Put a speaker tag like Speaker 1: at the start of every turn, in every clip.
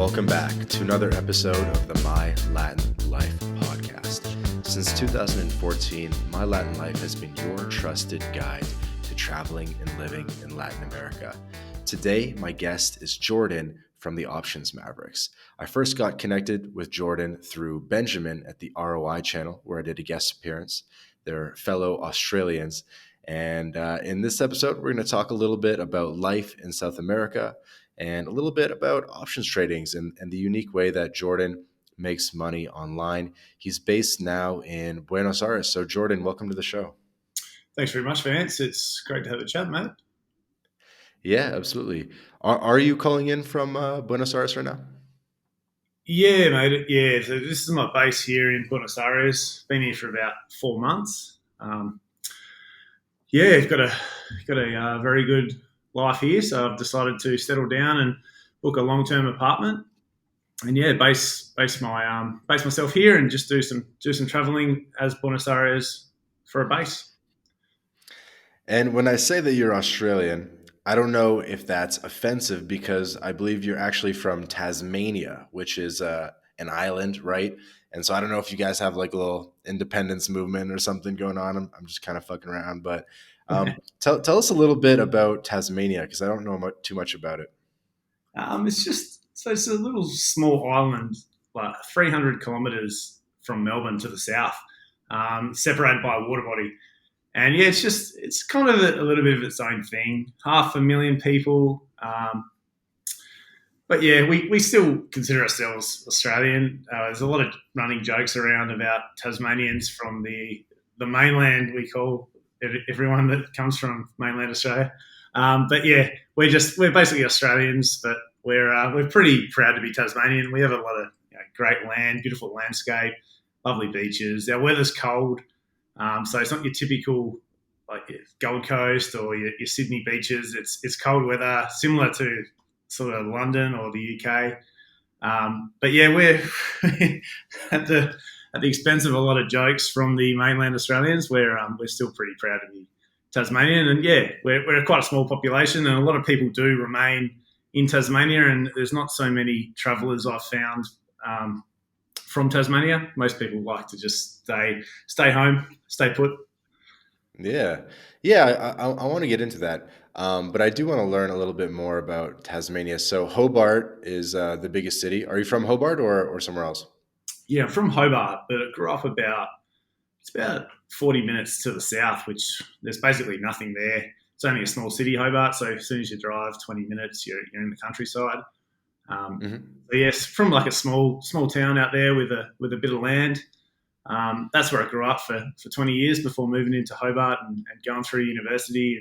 Speaker 1: Welcome back to another episode of the My Latin Life podcast. Since 2014, My Latin Life has been your trusted guide to traveling and living in Latin America. Today, my guest is Jordan from the Options Mavericks. I first got connected with Jordan through Benjamin at the ROI channel, where I did a guest appearance. They're fellow Australians. And in this episode, we're going to talk a little bit about life in South America and a little bit about options tradings and the unique way that Jordan makes money online. He's based now in Buenos Aires. So Jordan, welcome to the show.
Speaker 2: Thanks very much, Vance. It's great to have a chat, mate.
Speaker 1: Yeah, absolutely. Are you calling in from Buenos Aires right now?
Speaker 2: Yeah, mate. Yeah, so this is my base here in Buenos Aires. Been here for about 4 months. I've got a very good life here, so I've decided to settle down and book a long-term apartment, and base myself here and just do some traveling as Buenos Aires for a base.
Speaker 1: And when I say that you're Australian, I don't know if that's offensive because I believe you're actually from Tasmania, which is an island, right? And so I don't know if you guys have like a little independence movement or something going on. I'm just kind of fucking around, but tell us a little bit about Tasmania because I don't know too much about it.
Speaker 2: It's a little small island, like 300 kilometres from Melbourne to the south, separated by a water body. And it's kind of a little bit of its own thing. 500,000 people. But we still consider ourselves Australian. There's a lot of running jokes around about Tasmanians from the mainland. We call everyone that comes from mainland Australia. We're basically Australians, but we're pretty proud to be Tasmanian. We have a lot of great land, beautiful landscape, lovely beaches. Our weather's cold, so it's not your typical like Gold Coast or your Sydney beaches. It's cold weather, similar to sort of London or the UK. We're at the expense of a lot of jokes from the mainland Australians. We're still pretty proud to be Tasmanian, and we're quite a small population, and a lot of people do remain in Tasmania, and there's not so many travellers I've found from Tasmania. Most people like to just stay home, stay put.
Speaker 1: Yeah, I want to get into that, but I do want to learn a little bit more about Tasmania. So Hobart is the biggest city. Are you from Hobart or somewhere else?
Speaker 2: Yeah, I'm from Hobart, but I grew up about 40 minutes to the south, which there's basically nothing there. It's only a small city, Hobart, so as soon as you drive 20 minutes, you're in the countryside. From like a small town out there with a bit of land. That's where I grew up for 20 years before moving into Hobart and going through university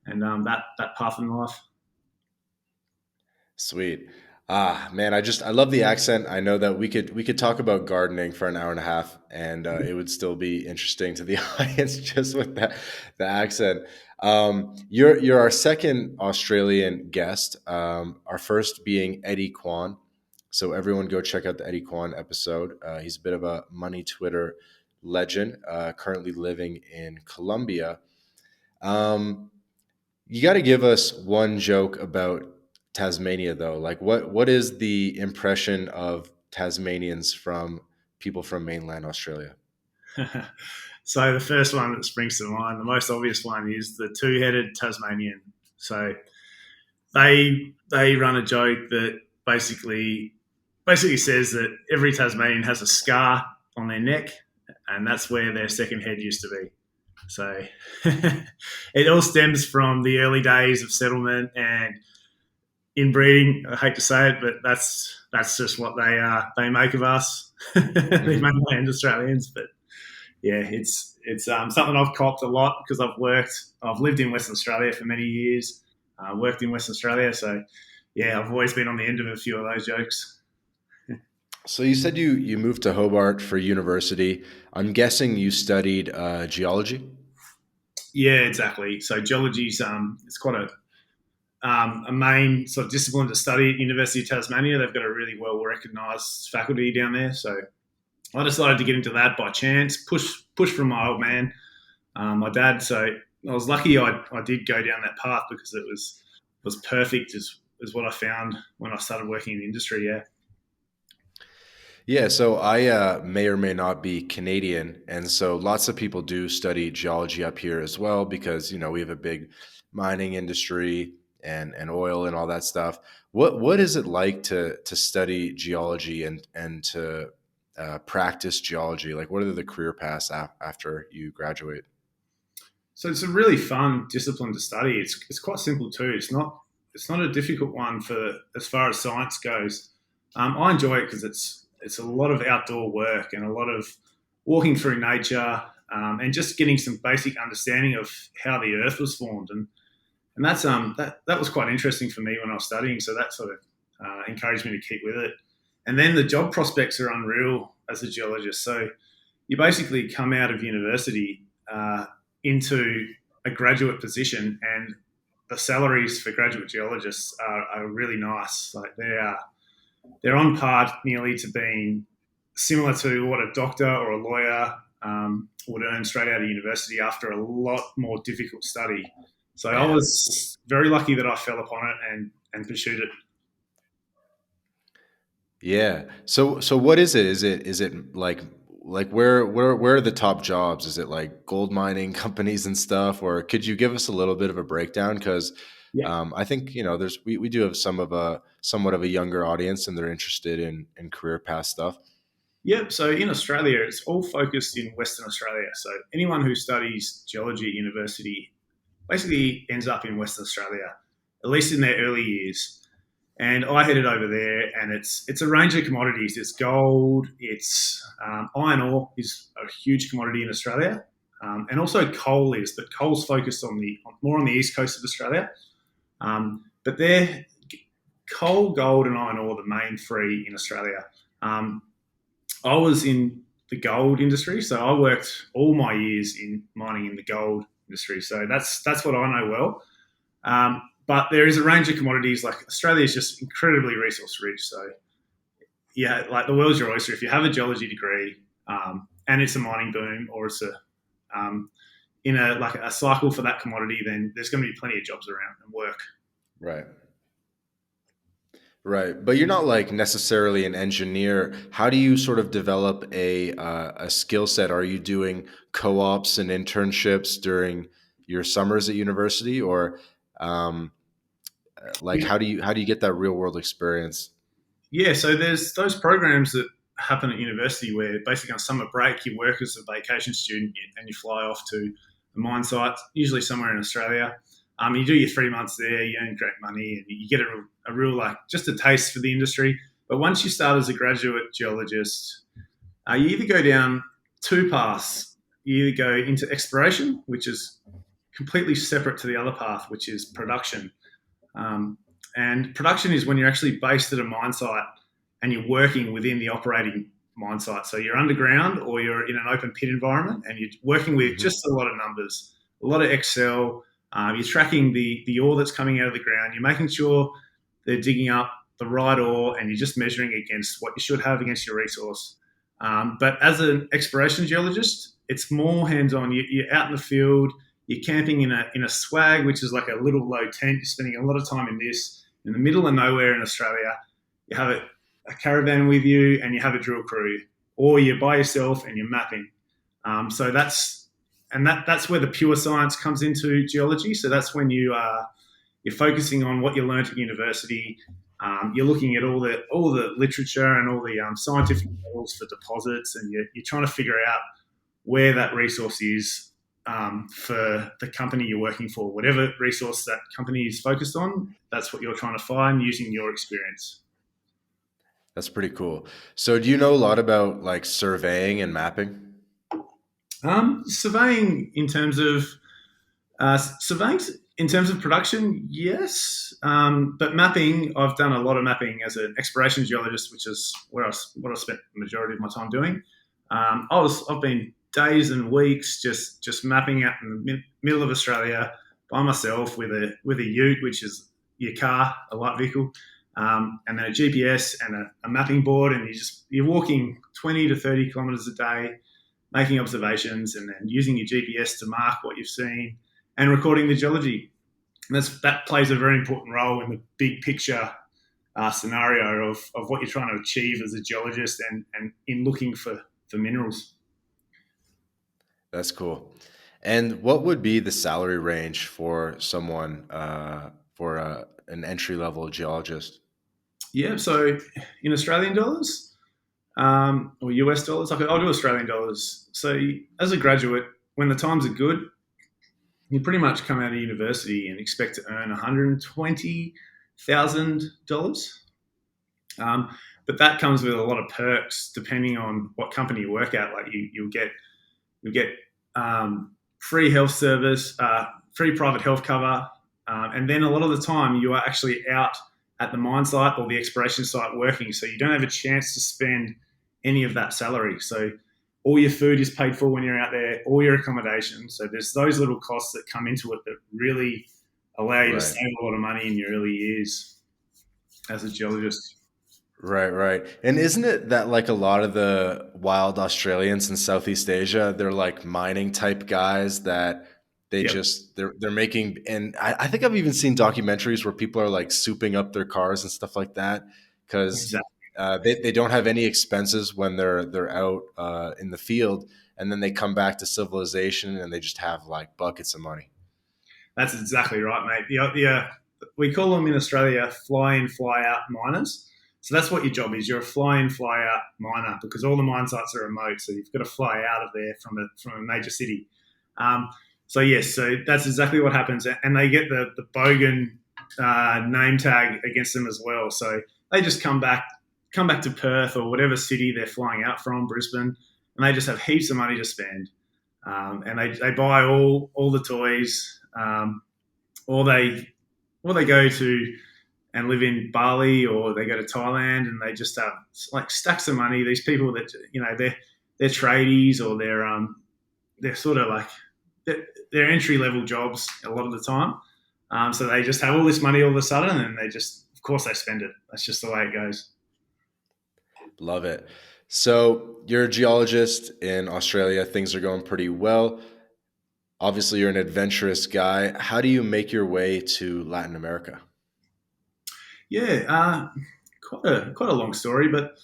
Speaker 2: and that path in life.
Speaker 1: Sweet. Man, I love the accent. I know that we could talk about gardening for an hour and a half and it would still be interesting to the audience just with the accent. You're our second Australian guest, our first being Eddie Kwan. So everyone go check out the Eddie Kwan episode. He's a bit of a money Twitter legend, currently living in Colombia. You got to give us one joke about Tasmania, though. Like, what is the impression of Tasmanians from people from mainland Australia?
Speaker 2: So the first one that springs to mind, the most obvious one, is the two-headed Tasmanian. So they run a joke that basically says that every Tasmanian has a scar on their neck, and that's where their second head used to be. So it all stems from the early days of settlement and inbreeding. I hate to say it, but that's just what they make of us, these mainland Australians. But it's something I've copped a lot because I've lived in Western Australia for many years, worked in Western Australia. So I've always been on the end of a few of those jokes.
Speaker 1: So you said you moved to Hobart for university. I'm guessing you studied geology?
Speaker 2: Yeah, exactly. So geology is it's quite a main sort of discipline to study at University of Tasmania. They've got a really well recognised faculty down there. So I decided to get into that by chance, push from my old man, my dad. So I was lucky I did go down that path because it was perfect is what I found when I started working in the industry. Yeah.
Speaker 1: Yeah, so I may or may not be Canadian, and so lots of people do study geology up here as well because we have a big mining industry and oil and all that stuff. What is it like to study geology and to practice geology? Like, what are the career paths after you graduate?
Speaker 2: So it's a really fun discipline to study. It's quite simple too. It's not a difficult one for as far as science goes. I enjoy it because it's a lot of outdoor work and a lot of walking through nature, and just getting some basic understanding of how the Earth was formed, and that was quite interesting for me when I was studying. So that sort of encouraged me to keep with it. And then the job prospects are unreal as a geologist. So you basically come out of university into a graduate position, and the salaries for graduate geologists are really nice. Like they're on par nearly to being similar to what a doctor or a lawyer would earn straight out of university after a lot more difficult study. So I
Speaker 1: Man.
Speaker 2: was very lucky that I fell upon it and pursued it.
Speaker 1: Yeah. So what is it? Is it like where are the top jobs? Is it like gold mining companies and stuff, or could you give us a little bit of a breakdown? Because
Speaker 2: Yeah.
Speaker 1: I think there's we do have somewhat of a younger audience, and they're interested in career path stuff.
Speaker 2: Yep. So in Australia, it's all focused in Western Australia. So anyone who studies geology at university basically ends up in Western Australia, at least in their early years. And I headed over there, and it's a range of commodities. It's gold, it's iron ore is a huge commodity in Australia, and also coal is, but coal's focused on more on the east coast of Australia. But they're coal, gold, and iron ore the main three in Australia. Um, I was in the gold industry, so I worked all my years in mining in the gold industry. So that's what I know well. But there is a range of commodities. Like Australia is just incredibly resource rich. So yeah, like the world's your oyster. If you have a geology degree, and it's a mining boom, or it's um, in a cycle for that commodity, then there's going to be plenty of jobs around and work.
Speaker 1: Right. Right. But you're not like necessarily an engineer. How do you sort of develop a skill set? Are you doing co-ops and internships during your summers at university, or um, like
Speaker 2: Yeah,
Speaker 1: how do you get that real world experience?
Speaker 2: yeah. So there's those programs that happen at university where basically on summer break you work as a vacation student and you fly off to a mine site, usually somewhere in Australia. You do your 3 months there, you earn great money, and you get a real like just a taste for the industry. But once you start as a graduate geologist, you either go down two paths. You either go into exploration, which is completely separate to the other path, which is production. Um, and production is when you're actually based at a mine site and you're working within the operating mine site. So you're underground or you're in an open pit environment and you're working with
Speaker 1: Hmm.
Speaker 2: just a lot of numbers, a lot of Excel. You're tracking the ore that's coming out of the ground. You're making sure they're digging up the right ore and you're just measuring against what you should have against your resource. But as an exploration geologist, it's more hands on. You're out in the field, you're camping in a swag, which is like a little low tent. You're spending a lot of time in this in the middle of nowhere in Australia. You have a caravan with you, and you have a drill crew, or you're by yourself and you're mapping. So that's where the pure science comes into geology. So that's when you're focusing on what you learned at university. You're looking at all the literature and all the scientific models for deposits, and you're trying to figure out where that resource is for the company you're working for. Whatever resource that company is focused on, that's what you're trying to find using your experience.
Speaker 1: That's pretty cool. So do you know a lot about like surveying and mapping?
Speaker 2: Surveying in terms of production, yes. But mapping, I've done a lot of mapping as an exploration geologist, which is what I spent the majority of my time doing. I've been days and weeks just mapping out in the middle of Australia by myself with a ute, which is your car, a light vehicle, and then a GPS and a mapping board, and you're walking 20 to 30 kilometres a day, making observations, and then using your GPS to mark what you've seen and recording the geology. And that plays a very important role in the big picture scenario of what you're trying to achieve as a geologist and in looking for minerals.
Speaker 1: That's cool. And what would be the salary range for someone for an entry level geologist?
Speaker 2: Yeah, so in Australian dollars or US dollars, I'll do Australian dollars. So as a graduate, when the times are good, you pretty much come out of university and expect to earn $120,000. But that comes with a lot of perks depending on what company you work at. Like you'll get free health service, free private health cover, and then a lot of the time you are actually out at the mine site or the exploration site working, so you don't have a chance to spend any of that salary. So all your food is paid for when you're out there, all your accommodation. So there's those little costs that come into it that really allow you to save a lot of money in your early years as a geologist.
Speaker 1: Right. And isn't it that like a lot of the wild Australians in Southeast Asia, they're like mining type guys that
Speaker 2: Yep,
Speaker 1: they're making, and I think I've even seen documentaries where people are like souping up their cars and stuff like that because
Speaker 2: exactly.
Speaker 1: they don't have any expenses when they're out in the field, and then they come back to civilization and they just have like buckets of money.
Speaker 2: That's exactly right, mate. We call them in Australia fly in, fly out miners. So that's what your job is. You're a fly in, fly out miner because all the mine sites are remote. So you've got to fly out of there from a major city. So yes, so that's exactly what happens, and they get the Bogan name tag against them as well. So they just come back to Perth or whatever city they're flying out from, Brisbane, and they just have heaps of money to spend, and they buy all the toys, or they go to and live in Bali or they go to Thailand and they just have like stacks of money. These people that they're tradies or they're sort of like they're entry level jobs a lot of the time. So they just have all this money all of a sudden and they just, of course, they spend it. That's just the way it goes.
Speaker 1: Love it. So you're a geologist in Australia. Things are going pretty well. Obviously, you're an adventurous guy. How do you make your way to Latin America?
Speaker 2: Yeah, quite a long story, but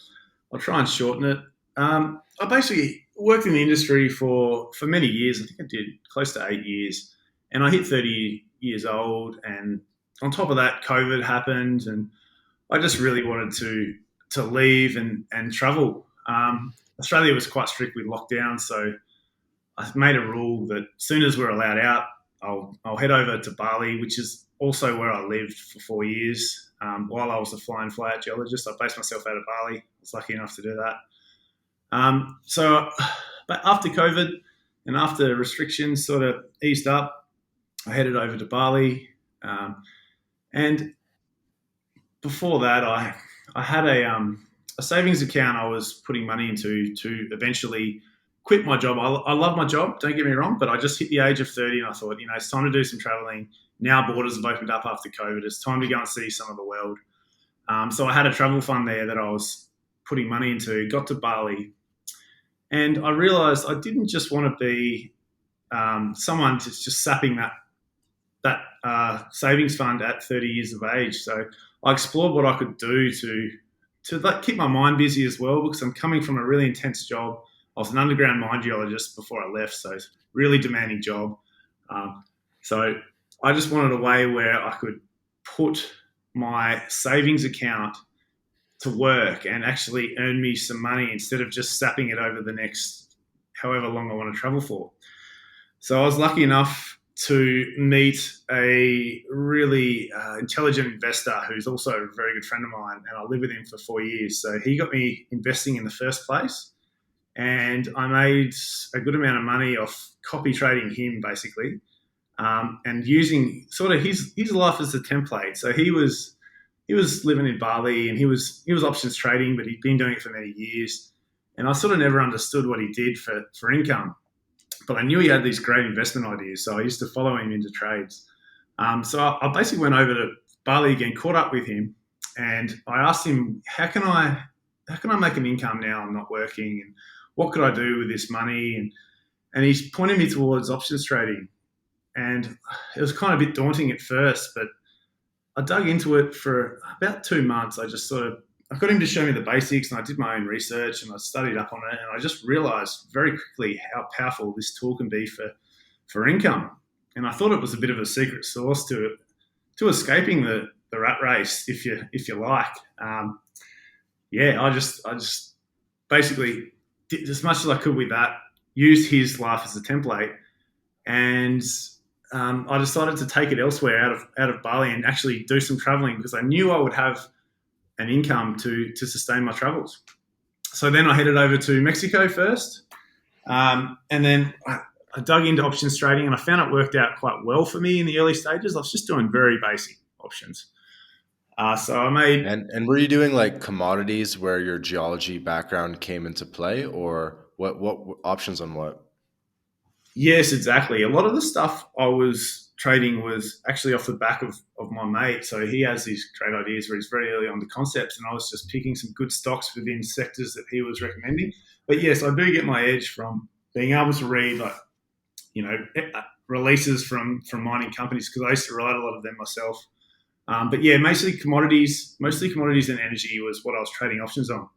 Speaker 2: I'll try and shorten it. I basically worked in the industry for many years. I think I did close to 8 years, and I hit 30 years old. And on top of that, COVID happened, and I just really wanted to leave and travel. Australia was quite strict with lockdown, so I made a rule that as soon as we're allowed out, I'll head over to Bali, which is also where I lived for 4 years. While I was a fly and fly out geologist, I based myself out of Bali. I was lucky enough to do that. But after COVID and after restrictions sort of eased up, I headed over to Bali. And before that, I had a savings account I was putting money into to eventually quit my job. I love my job, don't get me wrong, but I just hit the age of 30 and I thought, it's time to do some traveling. Now borders have opened up after COVID. It's time to go and see some of the world. So I had a travel fund there that I was putting money into, got to Bali, and I realised I didn't just want to be someone just sapping that savings fund at 30 years of age. So I explored what I could do to keep my mind busy as well, because I'm coming from a really intense job. I was an underground mine geologist before I left, so it's a really demanding job. So I just wanted a way where I could put my savings account to work and actually earn me some money instead of just sapping it over the next however long I want to travel for. So I was lucky enough to meet a really intelligent investor who's also a very good friend of mine, and I lived with him for 4 years. So he got me investing in the first place, and I made a good amount of money off copy trading him basically, and using sort of his life as a template. So he was living in Bali and he was options trading, but he'd been doing it for many years. And I sort of never understood what he did for income, but I knew he had these great investment ideas. So I used to follow him into trades. So I basically went over to Bali again, caught up with him, and I asked him, how can I make an income now I'm not working, and what could I do with this money? And he's pointed me towards options trading. And it was kind of a bit daunting at first, but I dug into it for about 2 months. I got him to show me the basics, and I did my own research and I studied up on it, and I just realized very quickly how powerful this tool can be for income. And I thought it was a bit of a secret sauce to escaping the rat race, if you like. I just basically did as much as I could with that. Used his life as a template, and I decided to take it elsewhere out of Bali and actually do some traveling because I knew I would have an income to sustain my travels. So then I headed over to Mexico first, and then I dug into options trading, and I found it worked out quite well for me in the early stages. I was just doing very basic options. So I made
Speaker 1: And were you doing like commodities where your geology background came into play, or what options on what?
Speaker 2: Yes, exactly. A lot of the stuff I was trading was actually off the back of my mate. So he has these great ideas where he's very early on the concepts, and I was just picking some good stocks within sectors that he was recommending. But yes, I do get my edge from being able to read like releases from mining companies because I used to write a lot of them myself. But yeah, mostly commodities and energy was what I was trading options on.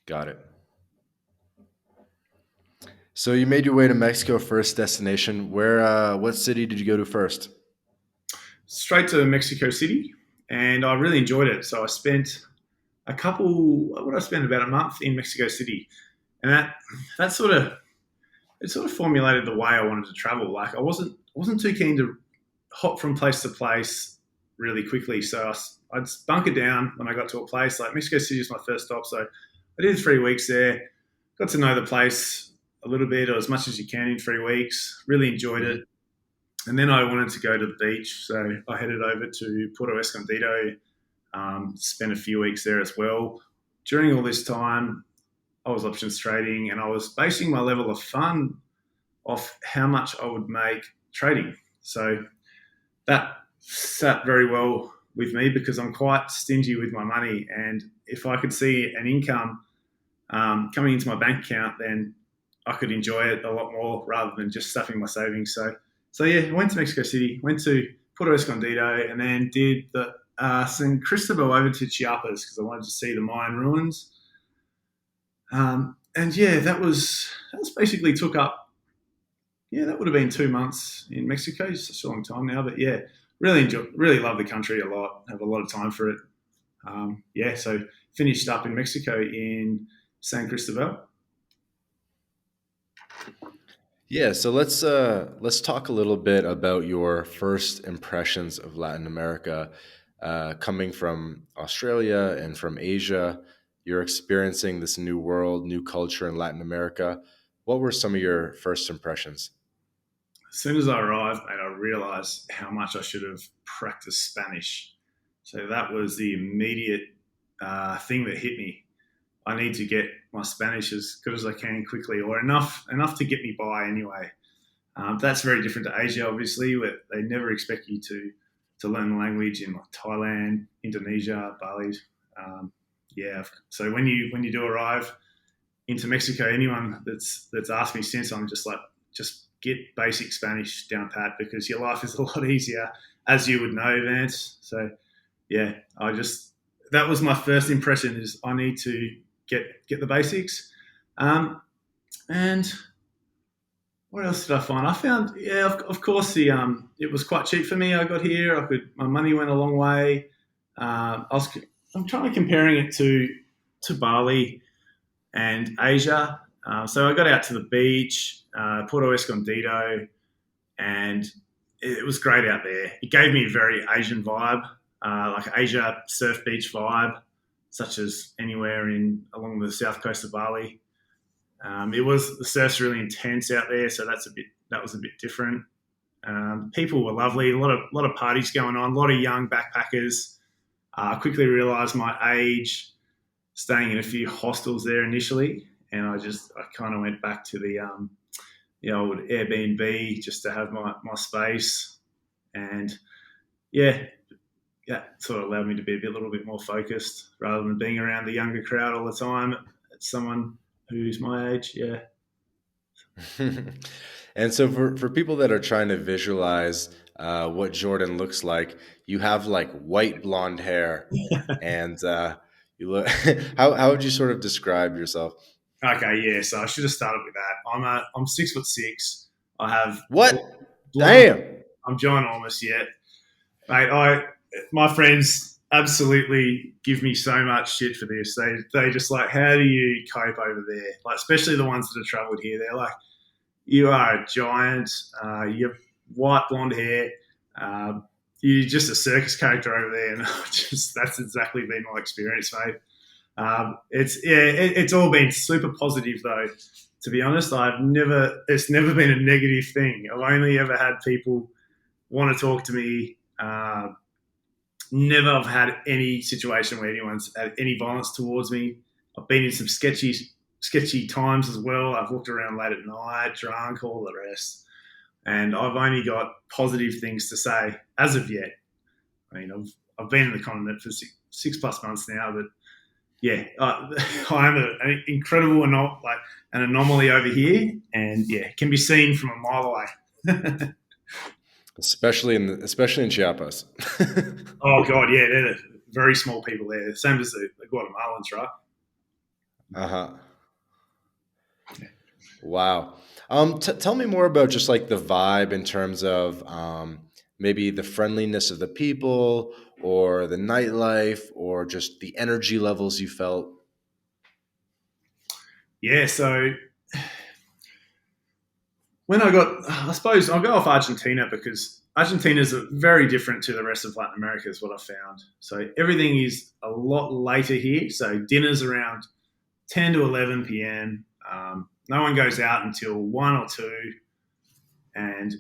Speaker 1: Got it. So you made your way to Mexico, first destination. What city did you go to first?
Speaker 2: Straight to Mexico City, and I really enjoyed it. So I spent what I spent about a month in Mexico City, and that sort of formulated the way I wanted to travel. Like I wasn't too keen to hop from place to place really quickly. So I'd bunker down when I got to a place. Like Mexico City is my first stop, so I did 3 weeks there. Got to know the place a little bit or as much as you can in 3 weeks. Really enjoyed
Speaker 1: Mhm.
Speaker 2: it. And then I wanted to go to the beach, so I headed over to Puerto Escondido, spent a few weeks there as well. During all this time, I was options trading and I was basing my level of fun off how much I would make trading. So that sat very well with me because I'm quite stingy with my money. And if I could see an income coming into my bank account, then I could enjoy it a lot more rather than just stuffing my savings. So yeah, I went to Mexico City, went to Puerto Escondido, and then did the San Cristobal over to Chiapas because I wanted to see the Mayan ruins. And yeah, that was basically took up. Yeah, that would have been 2 months in Mexico. It's such a long time now, but yeah, really love the country a lot. Have a lot of time for it. Yeah, so finished up in Mexico in San Cristobal.
Speaker 1: Yeah, so let's talk a little bit about your first impressions of Latin America, coming from Australia and from Asia. You're experiencing this new world, new culture in Latin America. What were some of your first impressions?
Speaker 2: As soon as I arrived, mate, I realised how much I should have practiced Spanish. So that was the immediate thing that hit me. I need to get my Spanish as good as I can quickly, or enough to get me by anyway. That's very different to Asia, obviously, where they never expect you to learn the language in like Thailand, Indonesia, Bali. Um, yeah, so when you do arrive into Mexico, anyone that's asked me since, I'm just like, just get basic Spanish down pat because your life is a lot easier, as you would know, Vance. So yeah, that was my first impression is I need to get the basics. Um, and what else did I find? I found, yeah, of course, it was quite cheap for me. I got here. My money went a long way. I'm trying to comparing it to Bali and Asia. So I got out to the beach, Puerto Escondido, and it was great out there. It gave me a very Asian vibe, like Asia surf beach vibe, such as anywhere in along the south coast of Bali. The surf's really intense out there, so that was a bit different. People were lovely, a lot of parties going on, a lot of young backpackers. I quickly realised my age, staying in a few hostels there initially, and I kind of went back to the old Airbnb just to have my space, and yeah, that sort of allowed me to be a little bit more focused rather than being around the younger crowd all the time. It's someone who's my age, yeah.
Speaker 1: And so for people that are trying to visualize what Jordan looks like. You have like white blonde hair, and you look. How would you sort of describe yourself?
Speaker 2: Okay, yeah. So I should have started with that. I'm 6'6". I have
Speaker 1: What?
Speaker 2: blonde.
Speaker 1: Damn.
Speaker 2: I'm ginormous, yeah, mate. My friends absolutely give me so much shit for this. They just like, how do you cope over there? Like, especially the ones that have travelled here. They're like, you are a giant. You have white blonde hair. Uh, you're just a circus character over there, and that's exactly been my experience, mate. It's all been super positive though. To be honest, it's never been a negative thing. I've only ever had people want to talk to me. Never have had any situation where anyone's had any violence towards me. I've been in some sketchy times as well. I've walked around late at night, drunk, all the rest, and I've only got positive things to say as of yet. I mean, I've been in the continent for six plus months now, but yeah, I am an incredible an anomaly over here, and yeah, it can be seen from a mile away.
Speaker 1: Especially in Chiapas.
Speaker 2: Oh god, yeah, they're the very small people there, same as the Guatemalans, right?
Speaker 1: Uh-huh. Wow. Tell me more about just like the vibe in terms of maybe the friendliness of the people or the nightlife or just the energy levels you felt.
Speaker 2: Yeah, so I suppose I'll go off Argentina because Argentina is very different to the rest of Latin America, is what I found. So everything is a lot later here. So dinner's around 10 to 11 p.m. No one goes out until 1 or 2. And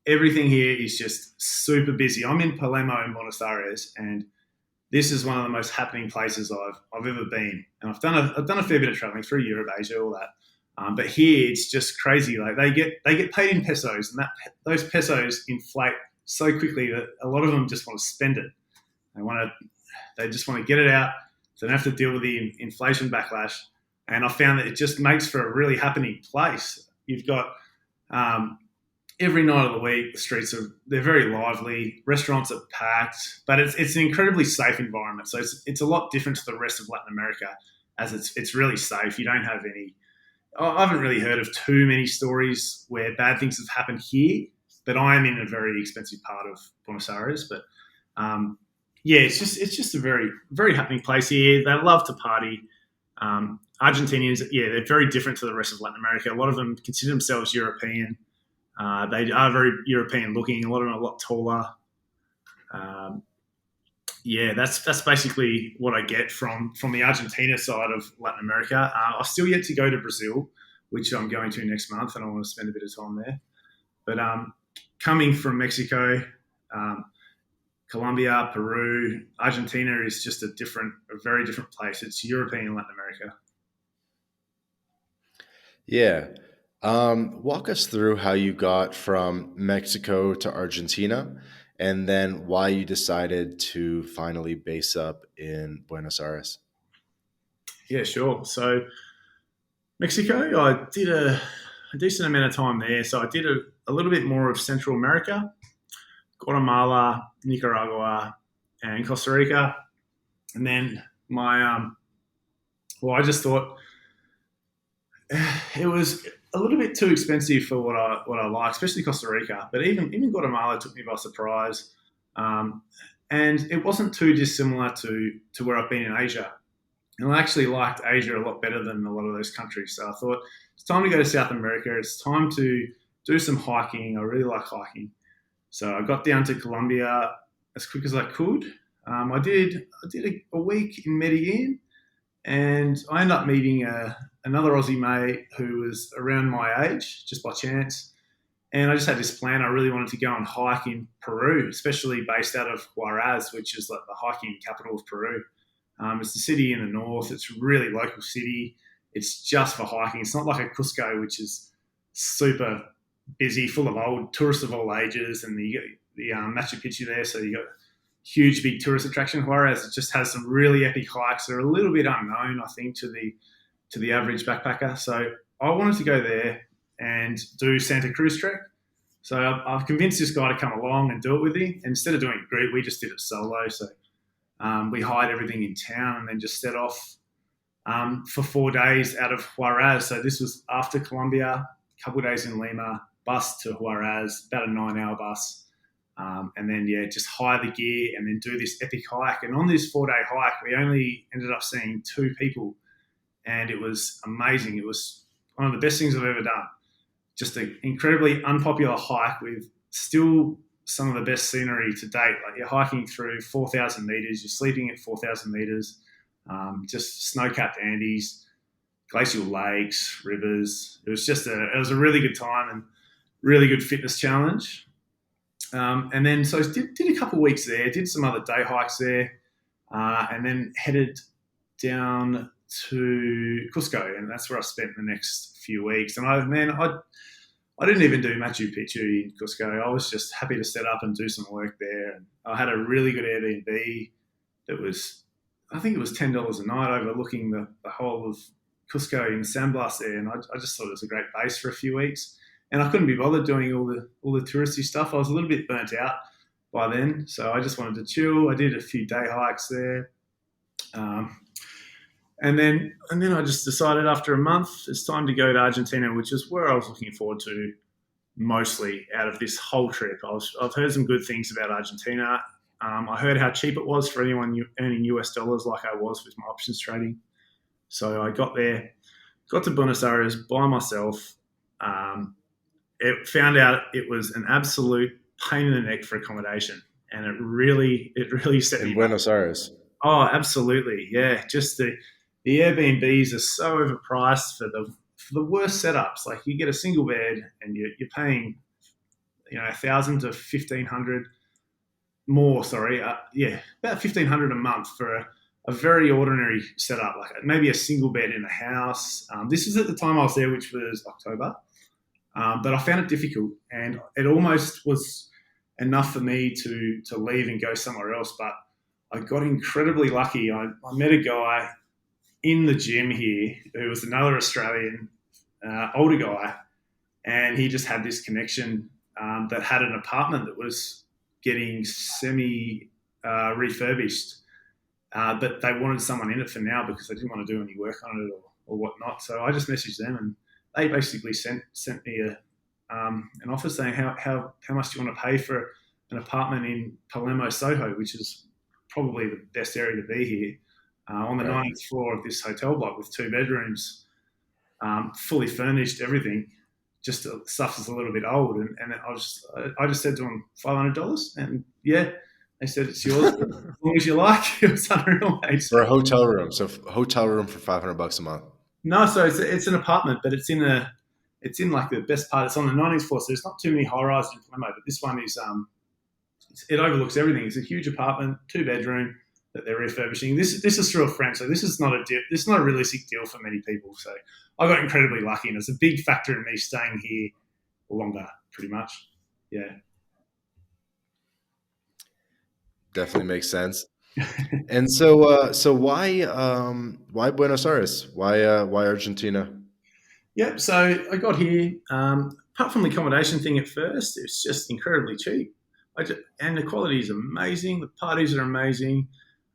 Speaker 2: everything here is just super busy. I'm in Palermo in Buenos Aires, and this is one of the most happening places I've ever been. And I've done a fair bit of traveling through Europe, Asia, all that. But here it's just crazy. Like they get paid in pesos, and those pesos inflate so quickly that a lot of them just want to spend it. They just want to get it out, so they don't have to deal with the inflation backlash. And I found that it just makes for a really happening place. You've got every night of the week, the streets they're very lively. Restaurants are packed, but it's an incredibly safe environment. So it's a lot different to the rest of Latin America, as it's really safe. You don't have any. I haven't really heard of too many stories where bad things have happened here, but I am in a very expensive part of Buenos Aires. But yeah, it's just a very very happening place here. They love to party. Argentinians, yeah, they're very different to the rest of Latin America. A lot of them consider themselves European. They are very European looking. A lot of them are a lot taller. Yeah, that's basically what I get from the Argentina side of Latin America. I've still yet to go to Brazil, which I'm going to next month, and I want to spend a bit of time there. But coming from Mexico, Colombia, Peru, Argentina is just a very different place. It's European Latin America.
Speaker 1: Yeah. Walk us through how you got from Mexico to Argentina and then why you decided to finally base up in Buenos Aires.
Speaker 2: Yeah, sure. So Mexico, I did a decent amount of time there. So I did a little bit more of Central America, Guatemala, Nicaragua, and Costa Rica. And then I just thought it was a little bit too expensive for what I like, especially Costa Rica. But even Guatemala took me by surprise, and it wasn't too dissimilar to where I've been in Asia. And I actually liked Asia a lot better than a lot of those countries. So I thought it's time to go to South America. It's time to do some hiking. I really like hiking. So I got down to Colombia as quick as I could. I did a week in Medellin, and I ended up meeting another Aussie mate who was around my age, just by chance. And I just had this plan. I really wanted to go and hike in Peru, especially based out of Huaraz, which is like the hiking capital of Peru. It's the city in the north. It's a really local city. It's just for hiking. It's not like a Cusco, which is super busy, full of old tourists of all ages, and you got the Machu Picchu there. So you got huge, big tourist attraction. Whereas it just has some really epic hikes that are a little bit unknown, I think, to the average backpacker. So I wanted to go there and do Santa Cruz trek. So I've convinced this guy to come along and do it with me. And instead of doing it group, we just did it solo. So we hired everything in town and then just set off for 4 days out of Juarez. So this was after Colombia, a couple of days in Lima, bus to Juarez, about a 9-hour bus. And then, just hire the gear and then do this epic hike. And on this 4-day hike, we only ended up seeing 2 people. And it was amazing. It was one of the best things I've ever done. Just an incredibly unpopular hike with still some of the best scenery to date. Like you're hiking through 4,000 meters, you're sleeping at 4,000 meters, just snow-capped Andes, glacial lakes, rivers. It was a really good time and really good fitness challenge. And then so did a couple of weeks there, did some other day hikes there, and then headed down to Cusco, and that's where I spent the next few weeks. And I didn't even do Machu Picchu in Cusco. I was just happy to set up and do some work there. And I had a really good Airbnb that was, I think it was $10 a night overlooking the whole of Cusco in San Blas there. And I just thought it was a great base for a few weeks. And I couldn't be bothered doing all the touristy stuff. I was a little bit burnt out by then, so I just wanted to chill. I did a few day hikes there, and then I just decided after a month it's time to go to Argentina, which is where I was looking forward to mostly out of this whole trip. I've heard some good things about Argentina. I heard how cheap it was for anyone earning US dollars like I was with my options trading. So I got to Buenos Aires by myself. It found out it was an absolute pain in the neck for accommodation, and it really set me
Speaker 1: in Buenos Aires.
Speaker 2: Oh, absolutely, yeah. Just the Airbnbs are so overpriced for the worst setups. Like you get a single bed, and you're paying, $1,000 to $1,500 more. Sorry, about $1,500 a month for a very ordinary setup, like maybe a single bed in a house. This is at the time I was there, which was October. But I found it difficult, and it almost was enough for me to leave and go somewhere else. But I got incredibly lucky. I met a guy in the gym here who was another Australian, older guy, and he just had this connection that had an apartment that was getting refurbished. But they wanted someone in it for now because they didn't want to do any work on it or whatnot. So I just messaged them, and they basically sent me an offer saying how much do you want to pay for an apartment in Palermo, Soho, which is probably the best area to be here, on the 9th floor of this hotel block with 2 bedrooms, fully furnished, everything. Just stuff is a little bit old, and I just said to them $500, and they said it's yours as long as you like. It was unreal, mate.
Speaker 1: For a hotel room, so hotel room for $500 a month.
Speaker 2: No, so it's an apartment, but it's in like the best part. It's on the 19th floor, so there's not too many high rises in Palermo, but this one is it overlooks everything. It's a huge apartment, 2 bedroom that they're refurbishing. This is through a friend, so this is not a deal. This is not a realistic deal for many people. So I got incredibly lucky, and it's a big factor in me staying here longer, pretty much. Yeah,
Speaker 1: definitely makes sense. And so why Buenos Aires? Why Argentina?
Speaker 2: Yep. So I got here. Apart from the accommodation thing at first, it's just incredibly cheap. And the quality is amazing. The parties are amazing.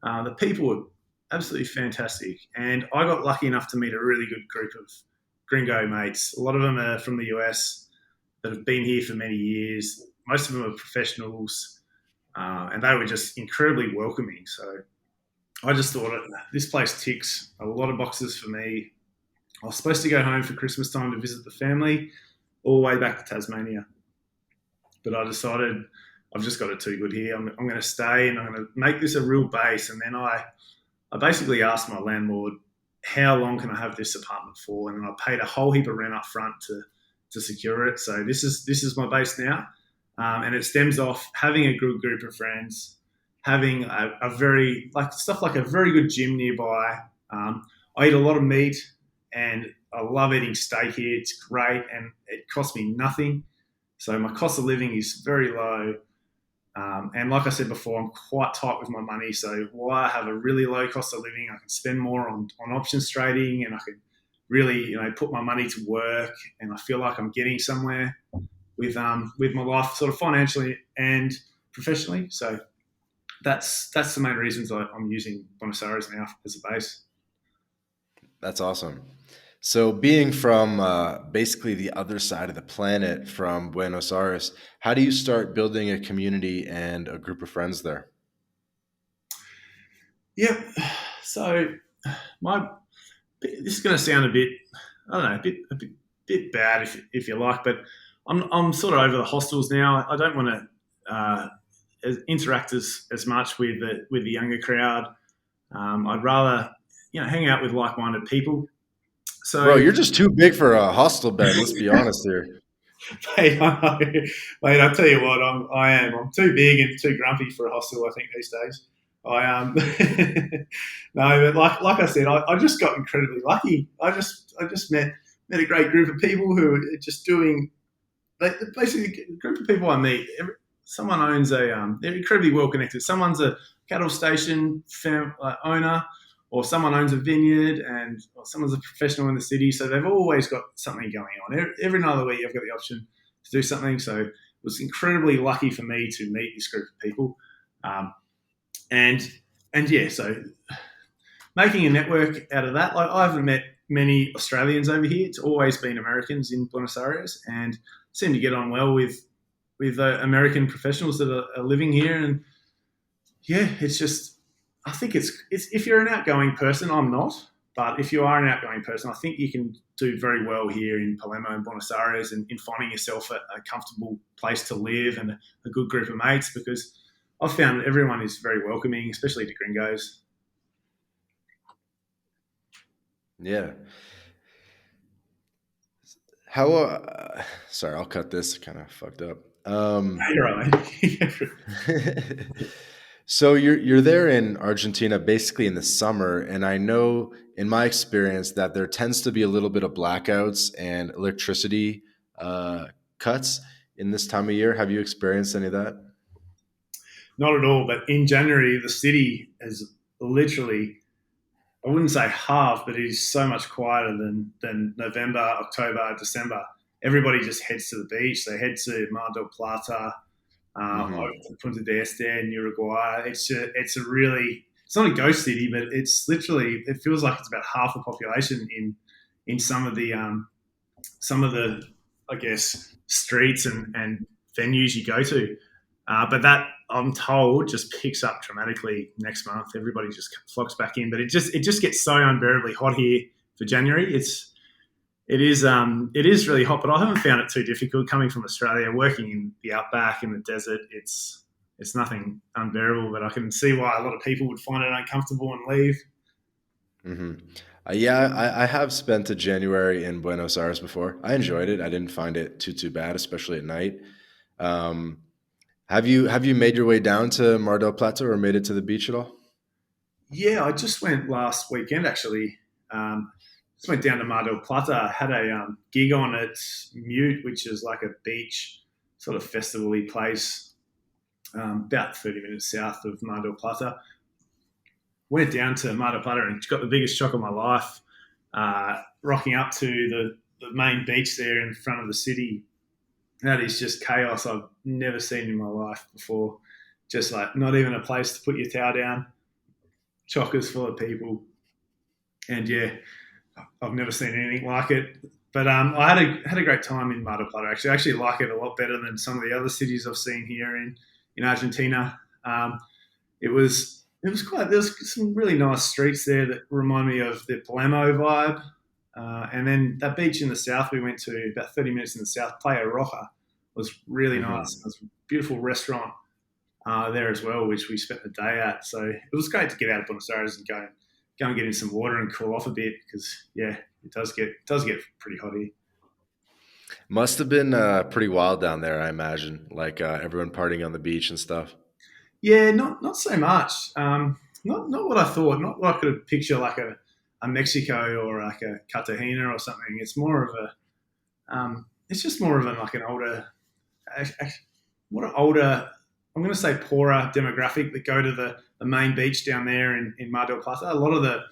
Speaker 2: The people are absolutely fantastic. And I got lucky enough to meet a really good group of gringo mates. A lot of them are from the US that have been here for many years. Most of them are professionals. And they were just incredibly welcoming. So I just thought this place ticks a lot of boxes for me. I was supposed to go home for Christmas time to visit the family all the way back to Tasmania. But I decided I've just got it too good here. I'm going to stay, and I'm going to make this a real base. And then I basically asked my landlord, how long can I have this apartment for? And then I paid a whole heap of rent up front to secure it. So this is my base now. And it stems off having a good group of friends, having a very good gym nearby. I eat a lot of meat, and I love eating steak here. It's great, and it costs me nothing. So my cost of living is very low. And like I said before, I'm quite tight with my money. So while I have a really low cost of living, I can spend more on options trading, and I can really, put my money to work, and I feel like I'm getting somewhere with my life, sort of financially and professionally. So that's the main reasons I'm using Buenos Aires now as a base.
Speaker 1: That's awesome. So, being from basically the other side of the planet from Buenos Aires, how do you start building a community and a group of friends there?
Speaker 2: Yep. So my this is going to sound a bit, I don't know, a bit bad if you like, but I'm sort of over the hostels now. I don't want to interact as much with the younger crowd. I'd rather hang out with like-minded people.
Speaker 1: Bro,
Speaker 2: So,
Speaker 1: you're just too big for a hostel bed. Let's be honest here.
Speaker 2: mate, I tell you what, I'm too big and too grumpy for a hostel. I think these days. No, but like I said, I just got incredibly lucky. I just met a great group of people who are just doing. Basically, a group of people I meet. Someone owns they're incredibly well connected. Someone's a cattle station owner, or someone owns a vineyard, or someone's a professional in the city. So they've always got something going on. Every other week, I've got the option to do something. So it was incredibly lucky for me to meet this group of people. And yeah, so making a network out of that. Like, I haven't met many Australians over here. It's always been Americans in Buenos Aires, and seem to get on well with American professionals that are living here. And yeah, it's just, I think it's if you're an outgoing person, I'm not. But if you are an outgoing person, I think you can do very well here in Palermo and Buenos Aires, and in finding yourself a comfortable place to live and a good group of mates, because I've found everyone is very welcoming, especially to gringos.
Speaker 1: Yeah. How? Sorry, I'll cut this. Kind of fucked up.
Speaker 2: You're right.
Speaker 1: So you're there in Argentina basically in the summer, and I know in my experience that there tends to be a little bit of blackouts and electricity cuts in this time of year. Have you experienced any of that?
Speaker 2: Not at all. But in January, the city has literally, I wouldn't say half, but it is so much quieter than November, October, December. Everybody just heads to the beach. They head to Mar del Plata, over
Speaker 1: Hmm.
Speaker 2: to Punta del Este in Uruguay. It's a really, it's not a ghost city, but it's literally, it feels like it's about half the population in some of the I guess streets and venues you go to. But that, I'm told, just picks up dramatically next month. Everybody just flocks back in, but it just gets so unbearably hot here for January. It is really hot, but I haven't found it too difficult coming from Australia. Working in the outback in the desert, it's nothing unbearable. But I can see why a lot of people would find it uncomfortable and leave.
Speaker 1: Hmm. Yeah, I have spent a January in Buenos Aires before. I enjoyed it. I didn't find it too bad, especially at night. Um, have you made your way down to Mar del Plata or made it to the beach at all?
Speaker 2: Yeah, I just went last weekend actually. Just went down to Mar del Plata. Had a gig on at Mute, which is like a beach sort of festival-y place, about 30 minutes south of Mar del Plata. Went down to Mar del Plata and got the biggest shock of my life, rocking up to the main beach there in front of the city. That is just chaos I've never seen in my life before. Just like not even a place to put your towel down, chockers full of people. And yeah, I've never seen anything like it. But I had a great time in Mar del Plata. Actually, I actually like it a lot better than some of the other cities I've seen here in Argentina. It was quite. There's some really nice streets there that remind me of the Palermo vibe. And then that beach in the south we went to, about 30 minutes in the south, Playa Roja, was really nice.
Speaker 1: Hmm.
Speaker 2: There's a beautiful restaurant there as well, which we spent the day at. So it was great to get out of Buenos Aires and go and get in some water and cool off a bit, because yeah, it does get pretty hot here.
Speaker 1: Must have been pretty wild down there, I imagine. Like everyone partying on the beach and stuff.
Speaker 2: Yeah, not so much. Not what I thought. Not what I could picture, like a Mexico or like a Cartagena or something. It's more of a it's just more of like an older, what an older. I'm going to say poorer demographic that go to the main beach down there in Mar del Plata. A lot of the